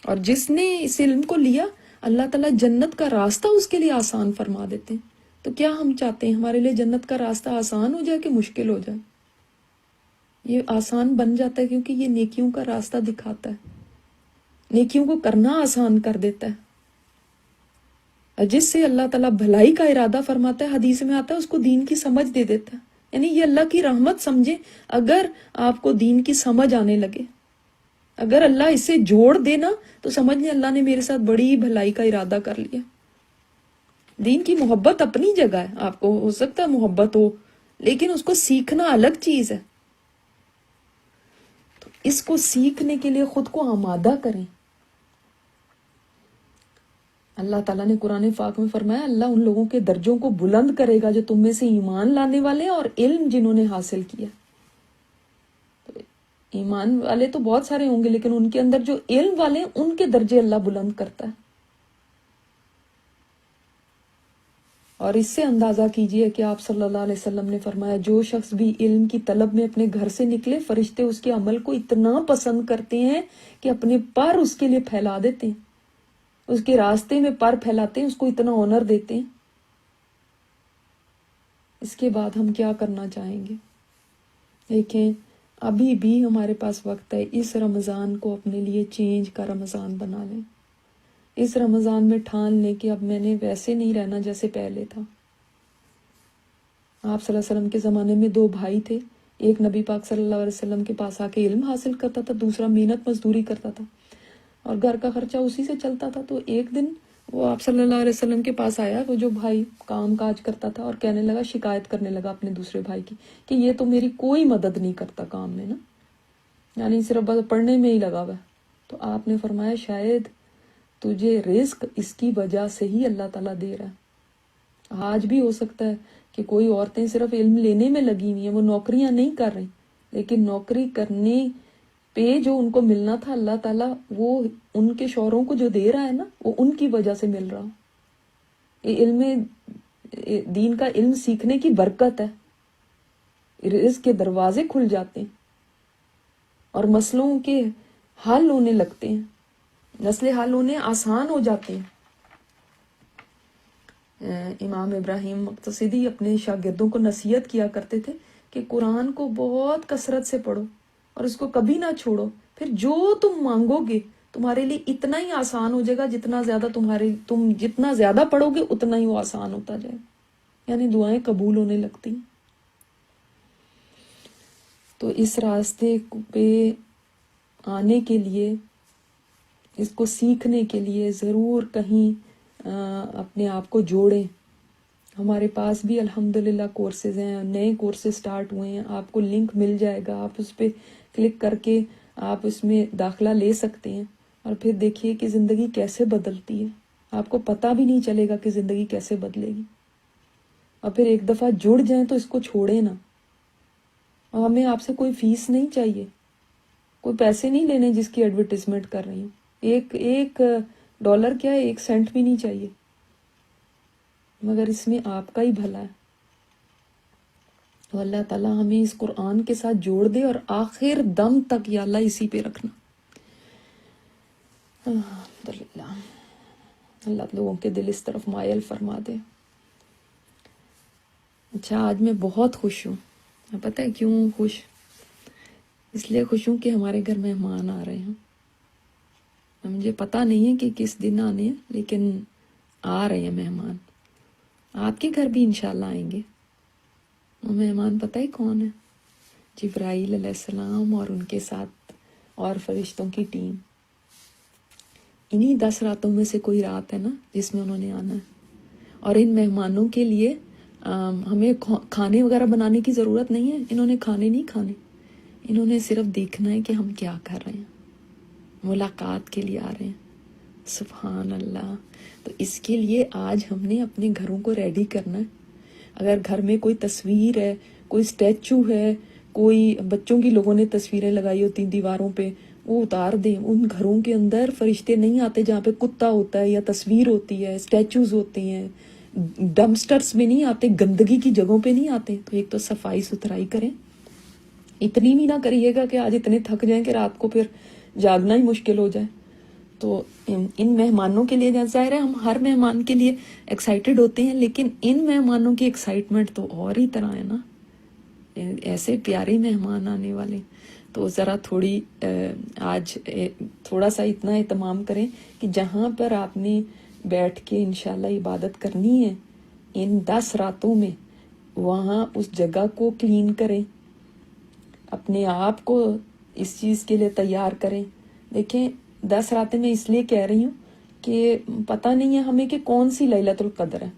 اور جس نے اس علم کو لیا اللہ تعالیٰ جنت کا راستہ اس کے لیے آسان فرما دیتے ہیں. تو کیا ہم چاہتے ہیں ہمارے لیے جنت کا راستہ آسان ہو جائے کہ مشکل ہو جائے؟ یہ آسان بن جاتا ہے کیونکہ یہ نیکیوں کا راستہ دکھاتا ہے، نیکیوں کو کرنا آسان کر دیتا ہے. جس سے اللہ تعالیٰ بھلائی کا ارادہ فرماتا ہے، حدیث میں آتا ہے، اس کو دین کی سمجھ دے دیتا ہے. یعنی یہ اللہ کی رحمت سمجھے، اگر آپ کو دین کی سمجھ آنے لگے، اگر اللہ اسے جوڑ دینا تو سمجھ لیں اللہ نے میرے ساتھ بڑی بھلائی کا ارادہ کر لیا. دین کی محبت اپنی جگہ ہے، آپ کو ہو سکتا ہے محبت ہو، لیکن اس کو سیکھنا الگ چیز ہے. تو اس کو سیکھنے کے لیے خود کو آمادہ کریں. اللہ تعالیٰ نے قرآن پاک میں فرمایا اللہ ان لوگوں کے درجوں کو بلند کرے گا جو تم میں سے ایمان لانے والے ہیں اور علم جنہوں نے حاصل کیا. ایمان والے تو بہت سارے ہوں گے، لیکن ان کے اندر جو علم والے ہیں ان کے درجے اللہ بلند کرتا ہے. اور اس سے اندازہ کیجئے کہ آپ صلی اللہ علیہ وسلم نے فرمایا جو شخص بھی علم کی طلب میں اپنے گھر سے نکلے، فرشتے اس کے عمل کو اتنا پسند کرتے ہیں کہ اپنے پر اس کے لیے پھیلا دیتے ہیں، اس کے راستے میں پر پھیلاتے ہیں، اس کو اتنا آنر دیتے ہیں. اس کے بعد ہم کیا کرنا چاہیں گے؟ دیکھیں ابھی بھی ہمارے پاس وقت ہے. اس رمضان کو اپنے لیے چینج کا رمضان بنا لیں. اس رمضان میں ٹھان لیں کہ اب میں نے ویسے نہیں رہنا جیسے پہلے تھا. آپ صلی اللہ علیہ وسلم کے زمانے میں 2 بھائی تھے، ایک نبی پاک صلی اللہ علیہ وسلم کے پاس آ کے علم حاصل کرتا تھا، دوسرا محنت مزدوری کرتا تھا اور گھر کا خرچہ اسی سے چلتا تھا. تو ایک دن وہ آپ صلی اللہ علیہ وسلم کے پاس آیا، وہ جو بھائی کام کاج کرتا تھا، اور کہنے لگا، شکایت کرنے لگا اپنے دوسرے بھائی کی کہ یہ تو میری کوئی مدد نہیں کرتا کام میں نا، یعنی صرف پڑھنے میں ہی لگا ہوا ہے. تو آپ نے فرمایا شاید تجھے رزق اس کی وجہ سے ہی اللہ تعالیٰ دے رہا ہے. آج بھی ہو سکتا ہے کہ کوئی عورتیں صرف علم لینے میں لگی ہوئی ہیں، وہ نوکریاں نہیں کر رہی، لیکن نوکری کرنے پہ جو ان کو ملنا تھا اللہ تعالیٰ وہ ان کے شوہروں کو جو دے رہا ہے نا، وہ ان کی وجہ سے مل رہا. یہ علم دین کا علم سیکھنے کی برکت ہے، رزق کے دروازے کھل جاتے ہیں. اور مسئلوں کے حل ہونے لگتے ہیں، مسئلے حل ہونے آسان ہو جاتے ہیں۔ امام ابراہیم مقتصدی اپنے شاگردوں کو نصیحت کیا کرتے تھے کہ قرآن کو بہت کثرت سے پڑھو اور اس کو کبھی نہ چھوڑو، پھر جو تم مانگو گے تمہارے لیے اتنا ہی آسان ہو جائے گا، تم جتنا زیادہ پڑھو گے اتنا ہی وہ آسان ہوتا جائے گا، یعنی دعائیں قبول ہونے لگتی ہیں۔ تو اس راستے پہ آنے کے لیے، اس کو سیکھنے کے لیے ضرور کہیں اپنے آپ کو جوڑیں۔ ہمارے پاس بھی الحمدللہ کورسز ہیں، نئے کورسز سٹارٹ ہوئے ہیں، آپ کو لنک مل جائے گا، آپ اس پہ کلک کر کے آپ اس میں داخلہ لے سکتے ہیں، اور پھر دیکھیے کہ زندگی کیسے بدلتی ہے، آپ کو پتہ بھی نہیں چلے گا کہ زندگی کیسے بدلے گی۔ اور پھر ایک دفعہ جڑ جائیں تو اس کو چھوڑیں نا۔ اور ہمیں آپ سے کوئی فیس نہیں چاہیے، کوئی پیسے نہیں لینے جس کی ایڈورٹیزمنٹ کر رہی ہوں، ایک ڈالر کیا ہے، 1 سینٹ بھی نہیں چاہیے، مگر اس میں آپ کا ہی بھلا ہے۔ تو اللہ تعالیٰ ہمیں اس قرآن کے ساتھ جوڑ دے اور آخر دم تک یا اللہ اسی پہ رکھنا۔ الحمدللہ، اللہ لوگوں کے دل اس طرف مائل فرما دے۔ اچھا، آج میں بہت خوش ہوں۔ پتہ ہے کیوں خوش؟ اس لیے خوش ہوں کہ ہمارے گھر مہمان آ رہے ہیں۔ مجھے پتہ نہیں ہے کہ کس دن آنے ہیں، لیکن آ رہے ہیں مہمان۔ آپ کے گھر بھی انشاءاللہ آئیں گے۔ وہ مہمان پتہ ہی کون ہے؟ جبرائیل علیہ السلام اور ان کے ساتھ اور فرشتوں کی ٹیم۔ انہی 10 راتوں میں سے کوئی رات ہے نا جس میں انہوں نے آنا ہے۔ اور ان مہمانوں کے لیے ہمیں کھانے وغیرہ بنانے کی ضرورت نہیں ہے، انہوں نے کھانے نہیں کھانے، انہوں نے صرف دیکھنا ہے کہ ہم کیا کر رہے ہیں، ملاقات کے لیے آ رہے ہیں۔ سبحان اللہ۔ تو اس کے لیے آج ہم نے اپنے گھروں کو ریڈی کرنا ہے۔ اگر گھر میں کوئی تصویر ہے، کوئی اسٹیچو ہے، کوئی بچوں کی لوگوں نے تصویریں لگائی ہوتی ہیں دیواروں پہ، وہ اتار دیں۔ ان گھروں کے اندر فرشتے نہیں آتے جہاں پہ کتا ہوتا ہے یا تصویر ہوتی ہے، اسٹیچوز ہوتے ہیں، ڈمپسٹرز میں نہیں آتے، گندگی کی جگہوں پہ نہیں آتے۔ تو ایک تو صفائی ستھرائی کریں، اتنی بھی نہ کریے گا کہ آج اتنے تھک جائیں کہ رات کو پھر جاگنا ہی مشکل ہو جائے۔ تو ان مہمانوں کے لیے ظاہر ہے ہم ہر مہمان کے لیے ایکسائٹیڈ ہوتے ہیں، لیکن ان مہمانوں کی ایکسائٹمنٹ تو اور ہی طرح ہے نا، ایسے پیارے مہمان آنے والے۔ تو ذرا تھوڑی آج تھوڑا سا اتنا اہتمام کریں کہ جہاں پر آپ نے بیٹھ کے انشاءاللہ عبادت کرنی ہے ان 10 راتوں میں، وہاں اس جگہ کو کلین کریں، اپنے آپ کو اس چیز کے لیے تیار کریں۔ دیکھیں 10 راتیں میں اس لیے کہہ رہی ہوں کہ پتہ نہیں ہے ہمیں کہ کون سی لیلۃ القدر ہے،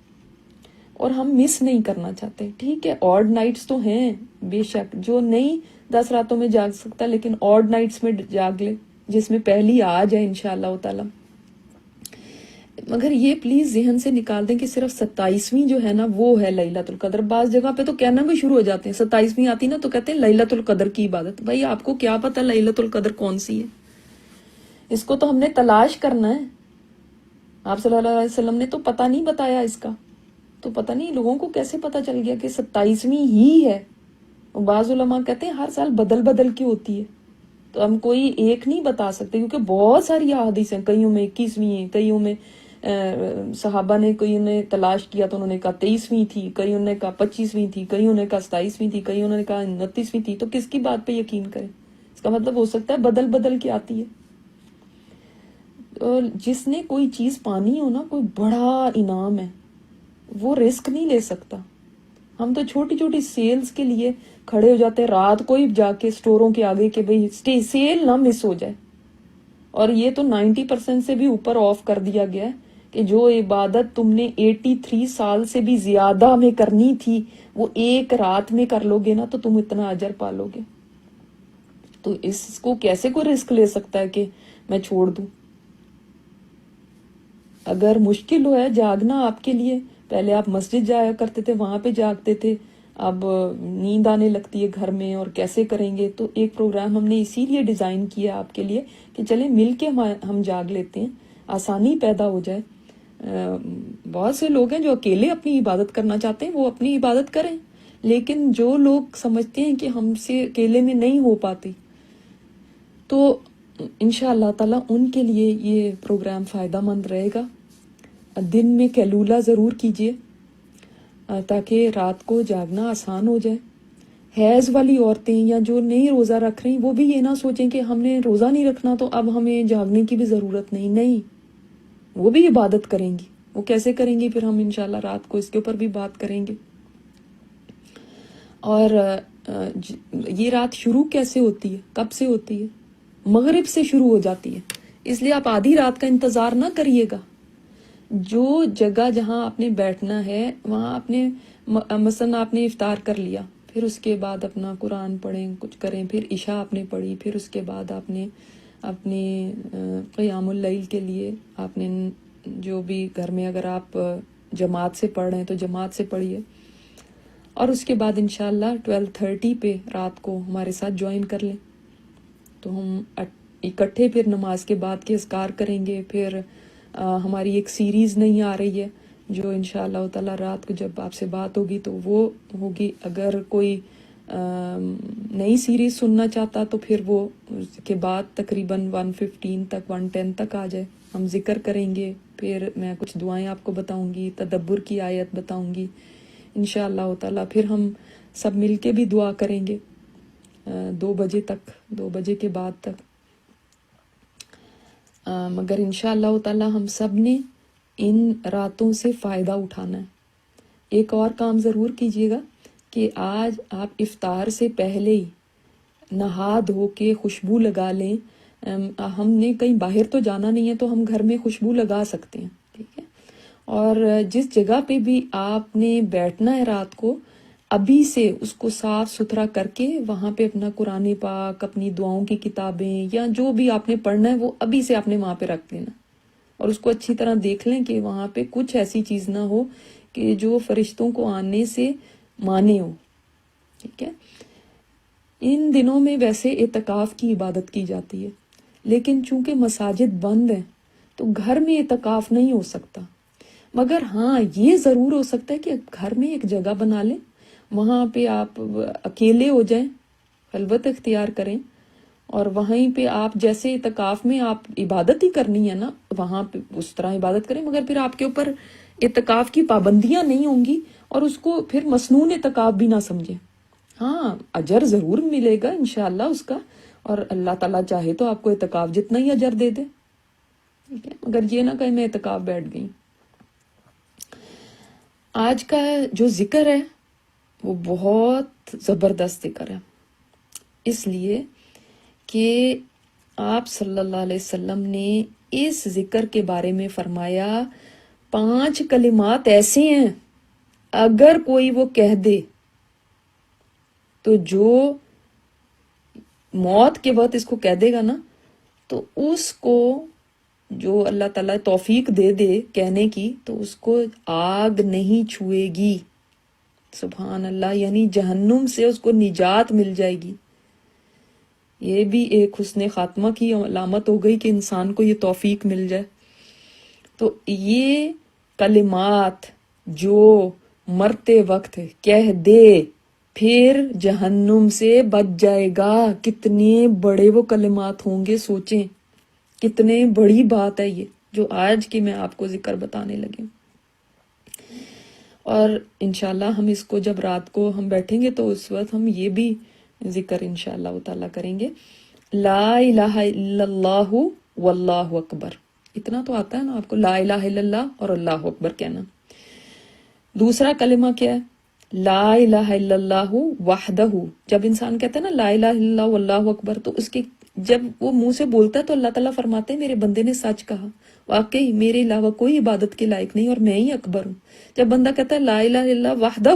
اور ہم مس نہیں کرنا چاہتے۔ ٹھیک ہے، آڈ نائٹس تو ہیں بے شک، جو نہیں 10 راتوں میں جاگ سکتا لیکن آڈ نائٹس میں جاگ لے، جس میں پہلی آج ہے انشاءاللہ تعالی۔ مگر یہ پلیز ذہن سے نکال دیں کہ صرف 27ویں جو ہے نا وہ ہے لیلۃ القدر۔ بعض جگہ پہ تو کہنا بھی شروع ہو جاتے ہیں، 27ویں آتی نا تو کہتے ہیں لیلۃ القدر کی عبادت۔ بھائی آپ کو کیا پتہ لیلۃ القدر کون سی ہے؟ اس کو تو ہم نے تلاش کرنا ہے۔ آپ صلی اللہ علیہ وسلم نے تو پتہ نہیں بتایا اس کا، تو پتہ نہیں لوگوں کو کیسے پتہ چل گیا کہ 27ویں ہی ہے۔ بعض علماء کہتے ہیں ہر سال بدل بدل کی ہوتی ہے، تو ہم کوئی ایک نہیں بتا سکتے کیونکہ بہت ساری احادیث ہیں، کئیوں میں 21ویں ہیں، کئیوں میں صحابہ نے کئیوں نے تلاش کیا تو انہوں نے کہا 23ویں تھی، کئیوں نے کہا 25ویں تھی، کئیوں نے کہا 27ویں تھی، کئیوں نے کہا 29ویں تھی۔ تو کس کی بات پہ یقین کریں؟ اس کا مطلب ہو سکتا ہے بدل بدل کے آتی ہے۔ جس نے کوئی چیز پانی ہو نا، کوئی بڑا انعام ہے، وہ رسک نہیں لے سکتا۔ ہم تو چھوٹی چھوٹی سیلز کے لیے کھڑے ہو جاتے ہیں رات کو ہی جا کے سٹوروں کے آگے کہ بھئی سیل نہ مس ہو جائے۔ اور یہ تو 90% سے بھی اوپر آف کر دیا گیا ہے کہ جو عبادت تم نے 83 سال سے بھی زیادہ میں کرنی تھی وہ ایک رات میں کر لو گے نا تو تم اتنا اجر پالو گے۔ تو اس کو کیسے کوئی رسک لے سکتا ہے کہ میں چھوڑ دوں؟ اگر مشکل ہو ہے جاگنا آپ کے لیے، پہلے آپ مسجد جایا کرتے تھے، وہاں پہ جاگتے تھے، اب نیند آنے لگتی ہے گھر میں اور کیسے کریں گے؟ تو ایک پروگرام ہم نے اسی لیے ڈیزائن کیا آپ کے لیے کہ چلیں مل کے ہم جاگ لیتے ہیں، آسانی پیدا ہو جائے۔ بہت سے لوگ ہیں جو اکیلے اپنی عبادت کرنا چاہتے ہیں، وہ اپنی عبادت کریں، لیکن جو لوگ سمجھتے ہیں کہ ہم سے اکیلے میں نہیں ہو پاتی، تو انشاءاللہ تعالیٰ ان کے لیے یہ پروگرام فائدہ مند رہے گا. دن میں کیلولا ضرور کیجیے تاکہ رات کو جاگنا آسان ہو جائے. حیض والی عورتیں یا جو نہیں روزہ رکھ رہی وہ بھی یہ نہ سوچیں کہ ہم نے روزہ نہیں رکھنا تو اب ہمیں جاگنے کی بھی ضرورت نہیں، وہ بھی عبادت کریں گی. وہ کیسے کریں گی پھر ہم انشاءاللہ رات کو اس کے اوپر بھی بات کریں گے. اور یہ رات شروع کیسے ہوتی ہے، کب سے ہوتی ہے؟ مغرب سے شروع ہو جاتی ہے. اس لیے آپ آدھی رات کا انتظار نہ کریے گا. جو جگہ جہاں آپ نے بیٹھنا ہے وہاں آپ نے مثلا آپ نے افطار کر لیا، پھر اس کے بعد اپنا قرآن پڑھیں، کچھ کریں، پھر عشاء آپ نے پڑھی، پھر اس کے بعد آپ نے اپنے قیام اللیل کے لیے آپ نے جو بھی گھر میں اگر آپ جماعت سے پڑھ رہے ہیں تو جماعت سے پڑھیے. اور اس کے بعد انشاءاللہ 12:30 پہ رات کو ہمارے ساتھ جوائن کر لیں تو ہم اکٹھے پھر نماز کے بعد کے اذکار کریں گے. پھر ہماری ایک سیریز نہیں آ رہی ہے جو انشاءاللہ تعالی رات کو جب آپ سے بات ہوگی تو وہ ہوگی. اگر کوئی نئی سیریز سننا چاہتا تو پھر وہ اس کے بعد تقریباً 1:15 تک 1:10 تک آ جائے. ہم ذکر کریں گے، پھر میں کچھ دعائیں آپ کو بتاؤں گی، تدبر کی آیت بتاؤں گی انشاءاللہ تعالی. پھر ہم سب مل کے بھی دعا کریں گے 2 بجے تک، 2 بجے کے بعد تک. مگر انشاءاللہ تعالی ہم سب نے ان راتوں سے فائدہ اٹھانا ہے. ایک اور کام ضرور کیجیے گا کہ آج آپ افطار سے پہلے ہی نہا دھو کے خوشبو لگا لیں. ہم نے کہیں باہر تو جانا نہیں ہے تو ہم گھر میں خوشبو لگا سکتے ہیں، ٹھیک ہے. اور جس جگہ پہ بھی آپ نے بیٹھنا ہے رات کو، ابھی سے اس کو صاف ستھرا کر کے وہاں پہ اپنا قرآن پاک، اپنی دعاؤں کی کتابیں یا جو بھی آپ نے پڑھنا ہے وہ ابھی سے آپ نے وہاں پہ رکھ دینا. اور اس کو اچھی طرح دیکھ لیں کہ وہاں پہ کچھ ایسی چیز نہ ہو کہ جو فرشتوں کو آنے سے مانے ہو، ٹھیک ہے. ان دنوں میں ویسے اعتکاف کی عبادت کی جاتی ہے، لیکن چونکہ مساجد بند ہیں تو گھر میں اعتکاف نہیں ہو سکتا. مگر ہاں یہ ضرور ہو سکتا ہے کہ گھر میں ایک جگہ بنا لیں، وہاں پہ آپ اکیلے ہو جائیں، خلوت اختیار کریں، اور وہیں پہ آپ جیسے اعتکاف میں آپ عبادت ہی کرنی ہے نا، وہاں پہ اس طرح عبادت کریں. مگر پھر آپ کے اوپر اعتکاف کی پابندیاں نہیں ہوں گی اور اس کو پھر مسنون اعتکاف بھی نہ سمجھیں. ہاں اجر ضرور ملے گا انشاءاللہ اس کا، اور اللہ تعالیٰ چاہے تو آپ کو اعتکاف جتنا ہی اجر دے دے، ٹھیک ہے. مگر یہ نہ کہ میں اعتکاف بیٹھ گئی. آج کا جو ذکر ہے وہ بہت زبردست ذکر ہے، اس لیے کہ آپ صلی اللہ علیہ وسلم نے اس ذکر کے بارے میں فرمایا 5 کلمات ایسے ہیں اگر کوئی وہ کہہ دے تو جو موت کے وقت اس کو کہہ دے گا نا تو اس کو جو اللہ تعالیٰ توفیق دے دے کہنے کی تو اس کو آگ نہیں چھوئے گی. سبحان اللہ، یعنی جہنم سے اس کو نجات مل جائے گی. یہ بھی ایک حسن خاتمہ کی علامت ہو گئی کہ انسان کو یہ توفیق مل جائے. تو یہ کلمات جو مرتے وقت کہہ دے پھر جہنم سے بچ جائے گا. کتنے بڑے وہ کلمات ہوں گے، سوچیں کتنے بڑی بات ہے یہ جو آج کی میں آپ کو ذکر بتانے لگی. اور انشاءاللہ ہم اس کو جب رات کو ہم بیٹھیں گے تو اس وقت ہم یہ بھی ذکر انشاءاللہ تعالیٰ کریں گے، لا الہ الا اللہ واللہ اکبر. اتنا تو آتا ہے نا آپ کو، لا الہ الا اللہ اور اللہ اکبر کہنا. دوسرا کلمہ کیا ہے؟ لا الہ الا اللہ وحدہ. جب انسان کہتا ہے نا لا الہ الا اللہ واللہ اکبر تو اس کے جب وہ منہ سے بولتا ہے تو اللہ تعالیٰ فرماتے ہیں میرے بندے نے سچ کہا، واقعی میرے علاوہ کوئی عبادت کے لائق نہیں اور میں ہی اکبر ہوں. جب بندہ کہتا ہے لا الہ الا اللہ وحدہ،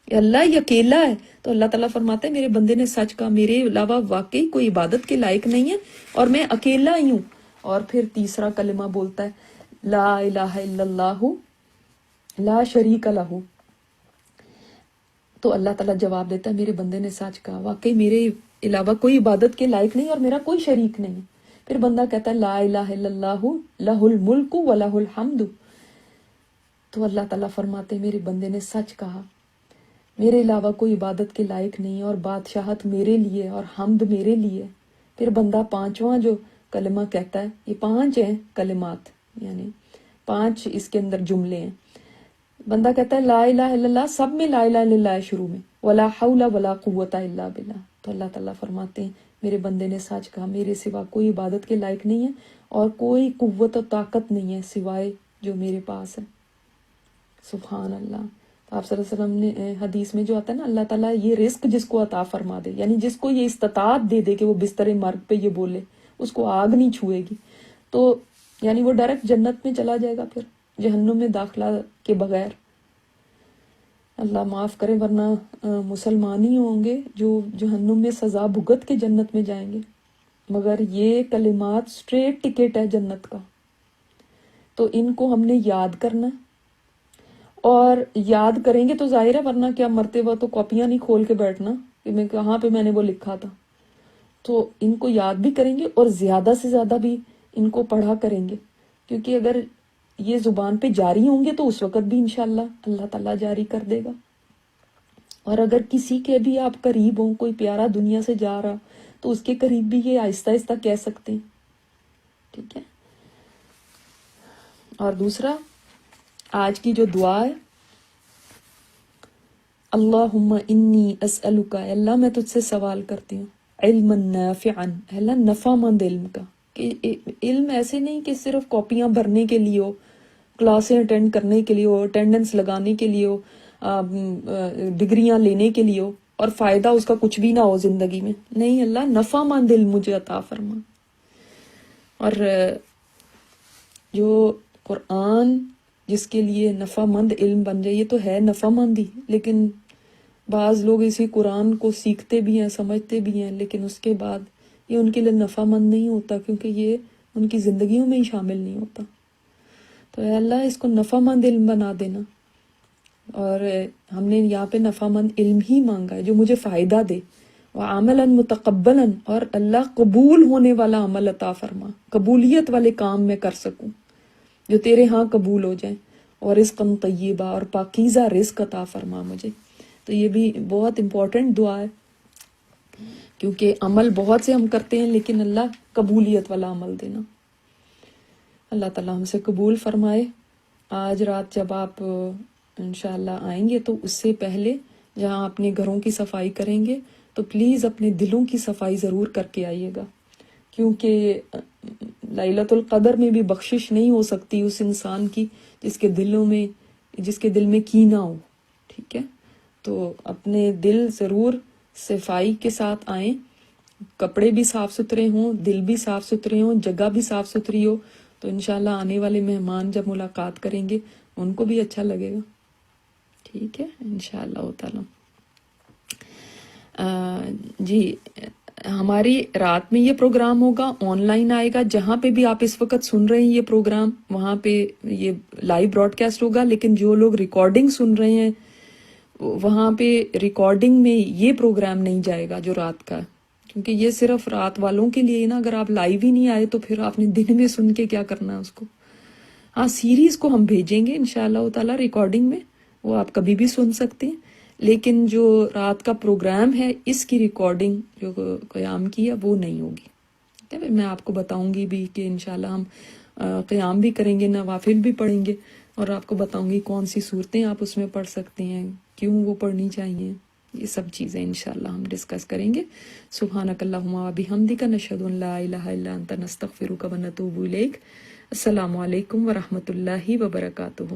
اللہ ہی اکیلا ہے، تو اللہ تعالیٰ فرماتے ہیں میرے بندے نے سچ کہا، میرے علاوہ واقعی کوئی عبادت کے لائق نہیں ہے اور میں اکیلا ہی ہوں. اور پھر تیسرا کلمہ بولتا ہے لا الہ الا اللہ لا شریک لہ. تو اللہ تعالیٰ جواب دیتا ہے میرے بندے نے سچ کہا، واقعی میرے علاوہ کوئی عبادت کے لائق نہیں اور میرا کوئی شریک نہیں. پھر بندہ کہتا ہے لا الہ الا اللہ لہ الملک و لہ الحمد. تو اللہ تعالیٰ فرماتے ہیں میرے بندے نے سچ کہا، میرے علاوہ کوئی عبادت کے لائق نہیں اور بادشاہت میرے لیے اور حمد میرے لیے. پھر بندہ پانچواں جو کلمہ کہتا ہے، یہ 5 ہیں کلمات، یعنی 5 اس کے اندر جملے ہیں. بندہ کہتا ہے لا الہ الا اللہ، سب میں لا الہ الا اللہ ہے شروع میں، ولا حول ولا قوت الا باللہ. تو اللہ تعالیٰ فرماتے ہیں میرے بندے نے سچ کہا، میرے سوا کوئی عبادت کے لائق نہیں ہے اور کوئی قوت و طاقت نہیں ہے سوائے جو میرے پاس ہے. سبحان اللہ. تو آپ صلی اللہ علیہ وسلم نے حدیث میں جو آتا ہے نا، اللہ تعالیٰ یہ رزق جس کو عطا فرما دے، یعنی جس کو یہ استطاعت دے دے کہ وہ بستر مرگ پہ یہ بولے، اس کو آگ نہیں چھوئے گی، تو یعنی وہ ڈائریکٹ جنت میں چلا جائے گا، پھر جہنم میں داخلہ کے بغیر. اللہ معاف کرے، ورنہ مسلمان ہی ہوں گے جو جہنم میں سزا بھگت کے جنت میں جائیں گے، مگر یہ کلمات سٹریٹ ٹکٹ ہے جنت کا. تو ان کو ہم نے یاد کرنا، اور یاد کریں گے تو ظاہر ہے، ورنہ کیا مرتے وقت تو کاپیاں نہیں کھول کے بیٹھنا کہ میں کہاں پہ میں نے وہ لکھا تھا. تو ان کو یاد بھی کریں گے اور زیادہ سے زیادہ بھی ان کو پڑھا کریں گے، کیونکہ اگر یہ زبان پہ جاری ہوں گے تو اس وقت بھی انشاءاللہ اللہ تعالیٰ جاری کر دے گا. اور اگر کسی کے بھی آپ قریب ہوں، کوئی پیارا دنیا سے جا رہا، تو اس کے قریب بھی یہ آہستہ آہستہ کہہ سکتے ہیں. ٹھیک ہے. اور دوسرا آج کی جو دعا ہے، اللہم انی اسألک، اللہ میں تجھ سے سوال کرتی ہوں، علما نافعا، اللہ نفع مند علم کا، کہ علم ایسے نہیں کہ صرف کاپیاں بھرنے کے لیے ہو، کلاسیں اٹینڈ کرنے کے لیے ہو، اٹینڈنس لگانے کے لیے ہو، ڈگریاں لینے کے لیے ہو، اور فائدہ اس کا کچھ بھی نہ ہو زندگی میں. نہیں، اللہ نفع مند علم مجھے عطا فرما. اور جو قرآن جس کے لیے نفع مند علم بن جائے، یہ تو ہے نفع مند ہی، لیکن بعض لوگ اسی قرآن کو سیکھتے بھی ہیں، سمجھتے بھی ہیں، لیکن اس کے بعد یہ ان کے لیے نفع مند نہیں ہوتا، کیونکہ یہ ان کی زندگیوں میں ہی شامل نہیں ہوتا. تو اے اللہ اس کو نفع مند علم بنا دینا. اور ہم نے یہاں پہ نفع مند علم ہی مانگا ہے جو مجھے فائدہ دے، وعملا متقبلا، اور اللہ قبول ہونے والا عمل عطا فرما، قبولیت والے کام میں کر سکوں جو تیرے ہاں قبول ہو جائیں، اور رزقا طیبہ، اور پاکیزہ رزق عطا فرما مجھے. تو یہ بھی بہت امپورٹنٹ دعا ہے، کیونکہ عمل بہت سے ہم کرتے ہیں لیکن اللہ قبولیت والا عمل دینا. اللہ تعالیٰ ہم سے قبول فرمائے. آج رات جب آپ انشاءاللہ آئیں گے تو اس سے پہلے جہاں اپنے گھروں کی صفائی کریں گے تو پلیز اپنے دلوں کی صفائی ضرور کر کے آئیے گا، کیونکہ لیلۃ القدر میں بھی بخشش نہیں ہو سکتی اس انسان کی جس کے دل میں کینہ ہو. ٹھیک ہے. تو اپنے دل ضرور صفائی کے ساتھ آئیں، کپڑے بھی صاف ستھرے ہوں، دل بھی صاف ستھرے ہوں، جگہ بھی صاف ستھری ہو، تو انشاءاللہ آنے والے مہمان جب ملاقات کریں گے ان کو بھی اچھا لگے گا. ٹھیک ہے انشاءاللہ تعالی. جی ہماری رات میں یہ پروگرام ہوگا، آن لائن آئے گا، جہاں پہ بھی آپ اس وقت سن رہے ہیں یہ پروگرام، وہاں پہ یہ لائیو براڈ کاسٹ ہوگا. لیکن جو لوگ ریکارڈنگ سن رہے ہیں وہاں پہ ریکارڈنگ میں یہ پروگرام نہیں جائے گا جو رات کا، کیونکہ یہ صرف رات والوں کے لیے نا. اگر آپ لائیو ہی نہیں آئے تو پھر آپ نے دن میں سن کے کیا کرنا ہے اس کو. ہاں سیریز کو ہم بھیجیں گے انشاءاللہ تعالی ریکارڈنگ میں، وہ آپ کبھی بھی سن سکتے ہیں. لیکن جو رات کا پروگرام ہے اس کی ریکارڈنگ جو قیام کی ہے وہ نہیں ہوگی. ٹھیک ہے. میں آپ کو بتاؤں گی بھی کہ انشاءاللہ ہم قیام بھی کریں گے، نوافل بھی پڑھیں گے، اور آپ کو بتاؤں گی کون سی صورتیں آپ اس میں پڑھ سکتے ہیں، کیوں وہ پڑھنی چاہیے. یہ سب چیزیں انشاءاللہ ہم ڈسکس کریں گے. سبحانک اللہم و بحمدک، نشہد ان لا الہ الا انت، نستغفرک و نتوب الیک. السلام علیکم ورحمۃ اللہ وبرکاتہ.